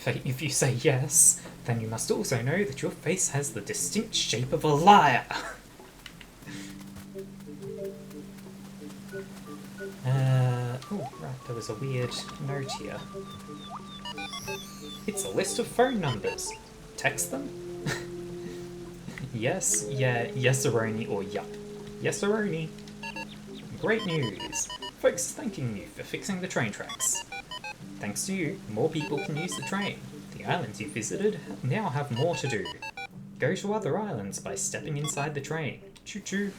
If you say yes, then you must also know that your face has the distinct shape of a liar. Oh, right, there was a weird note here. It's a list of phone numbers. Text them? Yes, yeah, yes-a-roni, or yup. Yes-a-roni. Great news. Folks thanking you for fixing the train tracks. Thanks to you, more people can use the train. The islands you visited now have more to do. Go to other islands by stepping inside the train. Choo-choo.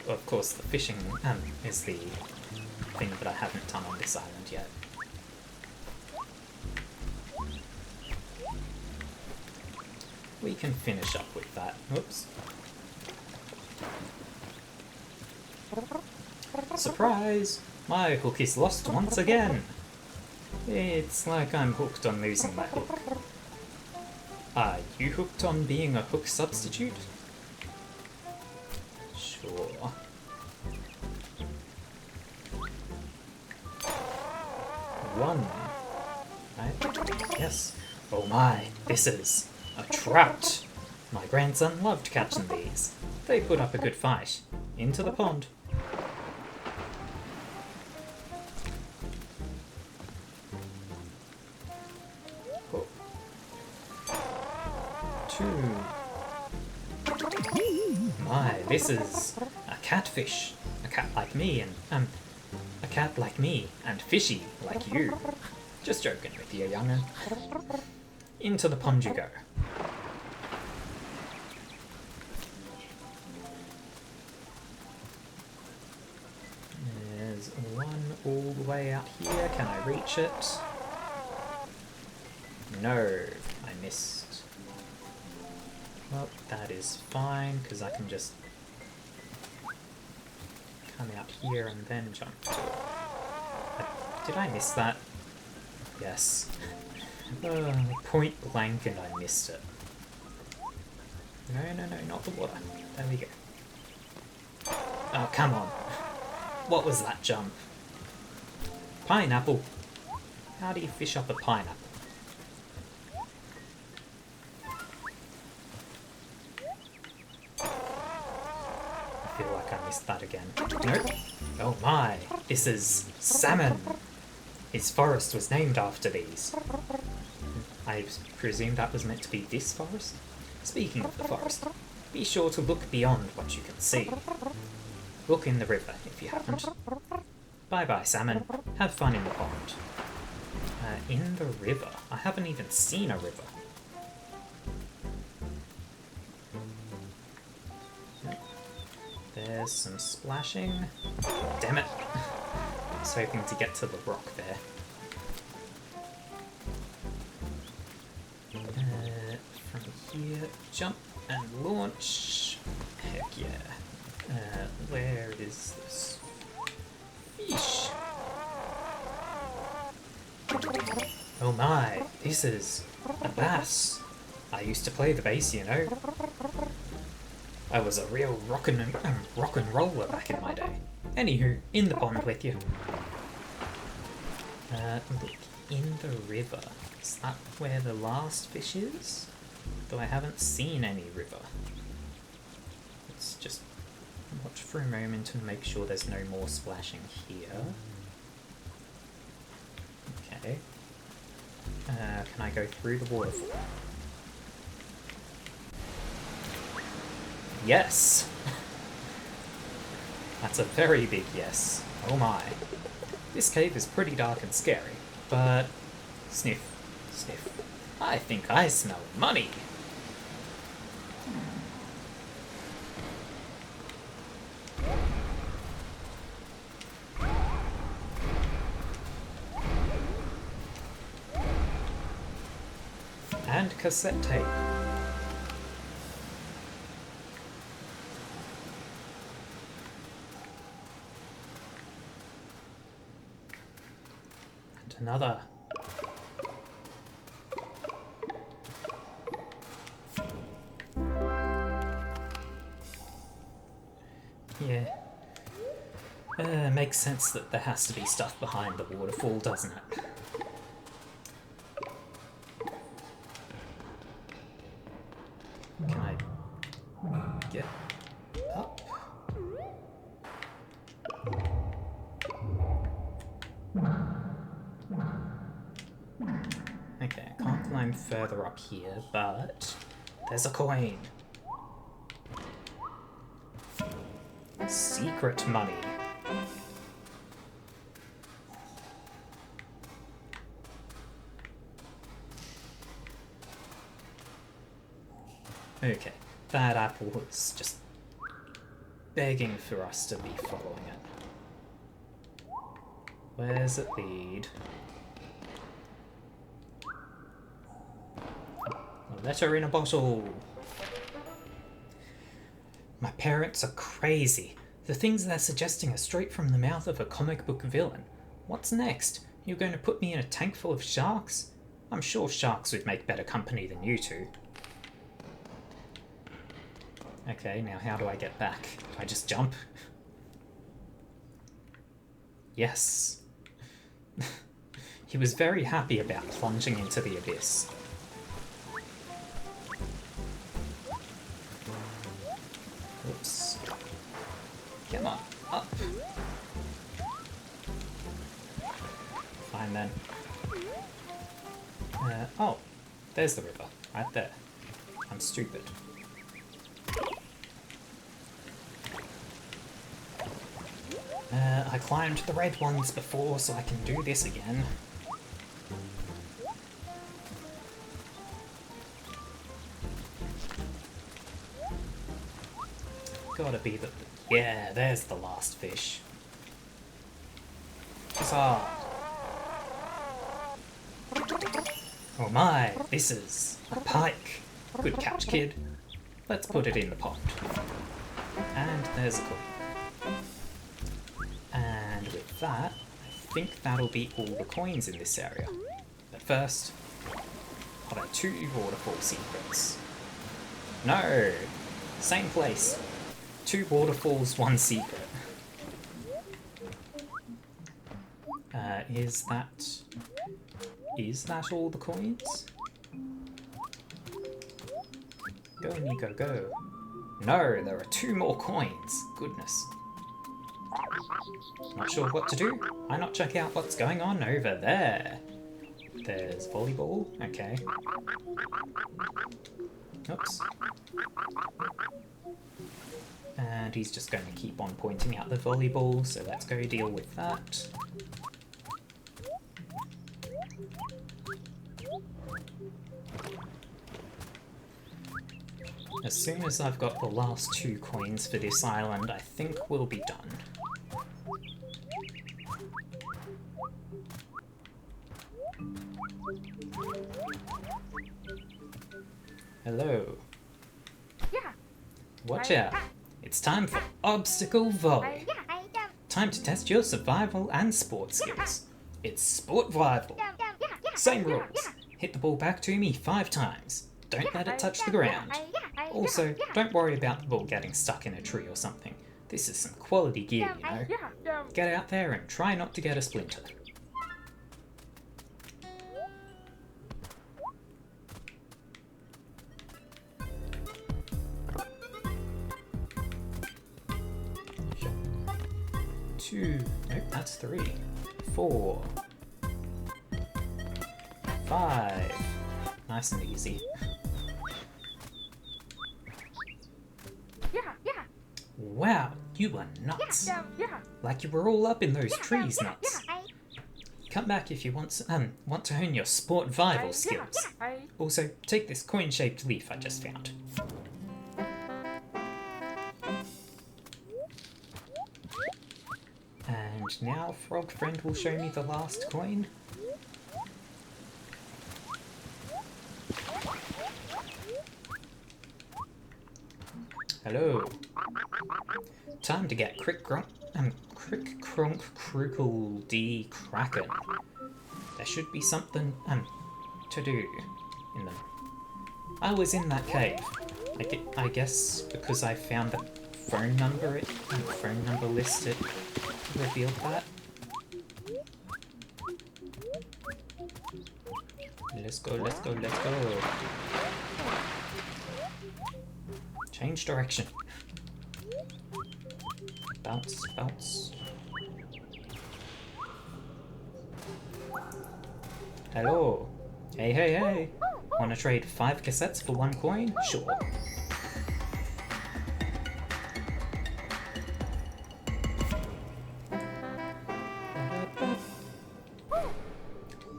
Of course, the fishing is the thing that I haven't done on this island yet. we can finish up with that. Whoops. Surprise! My hook is lost once again! It's like I'm hooked on losing my hook. Are you hooked on being a hook substitute? Sure. One. Right? Yes. Oh my, this is a trout! My grandson loved catching these. They put up a good fight. Into the pond. Oh. 2. My, this is a catfish. A cat like me and, a cat like me and fishy like you. Just joking with you, young'un. Into the pond you go. There's one all the way out here. Can I reach it? No, I missed. Well, that is fine, because I can just come out here and then jump to it. Did I miss that? Yes. Point blank and I missed it. No, not the water. There we go. Oh, come on. What was that jump? Pineapple. How do you fish up a pineapple? I feel like I missed that again. Nope. Oh my, this is salmon. His forest was named after these. I presume that was meant to be this forest? Speaking of the forest, be sure to look beyond what you can see. Look in the river if you haven't. Bye-bye, salmon. Have fun in the pond. In the river? I haven't even seen a river. There's some splashing. Damn it. I was hoping to get to the rock there. From here, jump and launch. Heck yeah. Where is this fish? Oh my, this is a bass. I used to play the bass, you know. I was a real rock and roller back in my day. Anywho, in the pond with you. Look, in the river. Is that where the last fish is? Though I haven't seen any river. Let's just watch for a moment and make sure there's no more splashing here. Okay. Can I go through the waterfall? Yes! That's a very big yes. Oh my. This cave is pretty dark and scary, but... Sniff, sniff. I think I smell money! And cassette tape. And another. Yeah. Makes sense that there has to be stuff behind the waterfall, doesn't it? Can I get up? Okay, I can't climb further up here, but there's a coin. Secret money. Okay, that apple was just begging for us to be following it. Where's it lead? letter in a bottle. My parents are crazy. The things they're suggesting are straight from the mouth of a comic book villain. What's next? You're going to put me in a tank full of sharks? I'm sure sharks would make better company than you two. Okay, now how do I get back? Do I just jump? Yes. He was very happy about plunging into the abyss. Oops. Come on, up. Fine then. Oh, there's the river, right there. I'm stupid. I climbed the red ones before, so I can do this again. Gotta be the... Yeah, there's the last fish. Huzzah! Oh my, this is a pike. Good catch, kid. Let's put it in the pond. And there's a coin. And with that, I think that'll be all the coins in this area. But first, are there 2 waterfall secrets? No! Same place. 2 waterfalls, 1 secret. Is that all the coins? Go, Niko, go. No, there are 2 more coins. Goodness. Not sure what to do? Why not check out what's going on over there? There's volleyball. Okay. Oops. And he's just going to keep on pointing out the volleyball, so let's go deal with that. As soon as I've got the last 2 coins for this island, I think we'll be done. Hello. Watch out. It's time for obstacle volley. Time to test your survival and sport skills. It's sport-vival. Same rules. Hit the ball back to me 5 times. Don't let it touch the ground. Also, don't worry about the ball getting stuck in a tree or something. This is some quality gear, you know. Get out there and try not to get a splinter. Two, nope, that's 3, 4, 5. Nice and easy. Wow, you were nuts. Like you were all up in those trees nuts. Come back if you want to hone your sport-vival skills. Also, take this coin-shaped leaf I just found. And now Frog Friend will show me the last coin. Hello. Time to get Crick Kronk Crookle D Kraken. There should be something to do in them. I was in that cave. I guess because I found the phone number list it revealed that. Let's go, let's go, let's go. Change direction. Bounce, bounce. Hello. Hey, hey, hey. Wanna trade 5 cassettes for 1 coin? Sure.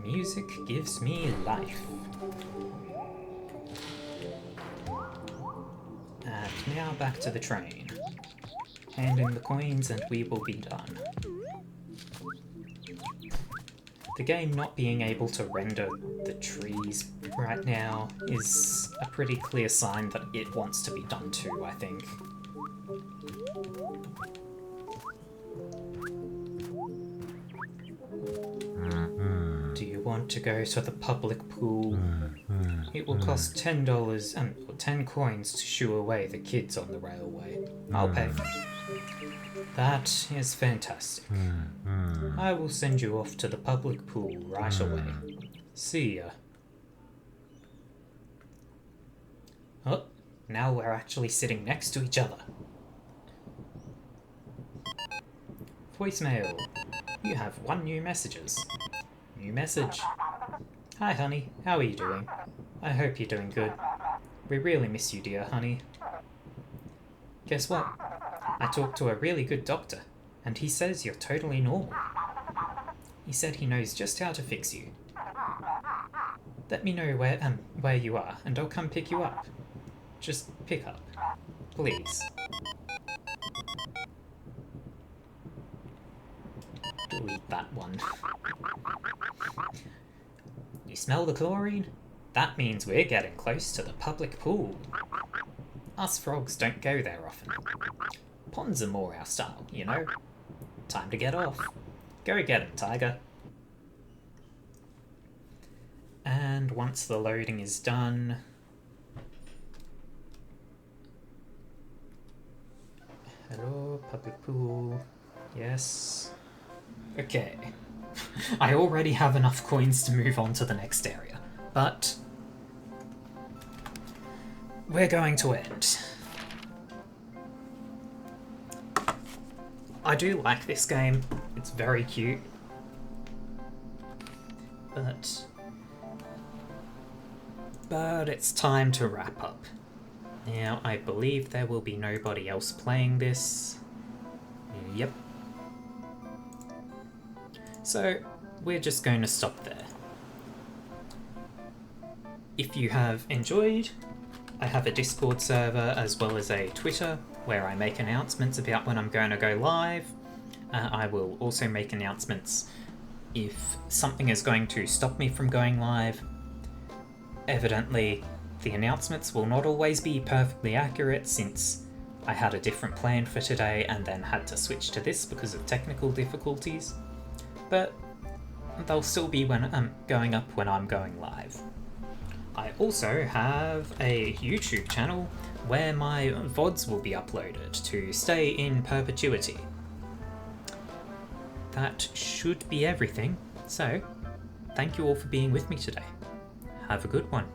Music gives me life. And now back to the train. Hand in the coins and we will be done. The game not being able to render the trees right now is a pretty clear sign that it wants to be done too, I think. Do you want to go to the public pool? It will cost $10 or 10 coins to shoo away the kids on the railway. I'll pay. That is fantastic. I will send you off to the public pool right away. See ya. Oh, now we're actually sitting next to each other. Voicemail. You have 1 new messages. New message. Hi honey, how are you doing? I hope you're doing good. We really miss you, dear honey. Guess what? I talked to a really good doctor, and he says you're totally normal. He said he knows just how to fix you. Let me know where you are, and I'll come pick you up. Just pick up, please. Delete that one. You smell the chlorine? That means we're getting close to the public pool. Us frogs don't go there often. Ponds are more our style, you know? Time to get off. Go get him, Tiger. And once the loading is done... Hello, public pool. Yes. Okay. I already have enough coins to move on to the next area, but we're going to end. I do like this game. It's very cute. But it's time to wrap up. Now, I believe there will be nobody else playing this. Yep. So, we're just going to stop there. If you have enjoyed, I have a Discord server as well as a Twitter where I make announcements about when I'm going to go live. I will also make announcements if something is going to stop me from going live. Evidently, the announcements will not always be perfectly accurate since I had a different plan for today and then had to switch to this because of technical difficulties. But they'll still be going up when I'm going live. I also have a YouTube channel where my VODs will be uploaded to stay in perpetuity. That should be everything, so thank you all for being with me today. Have a good one.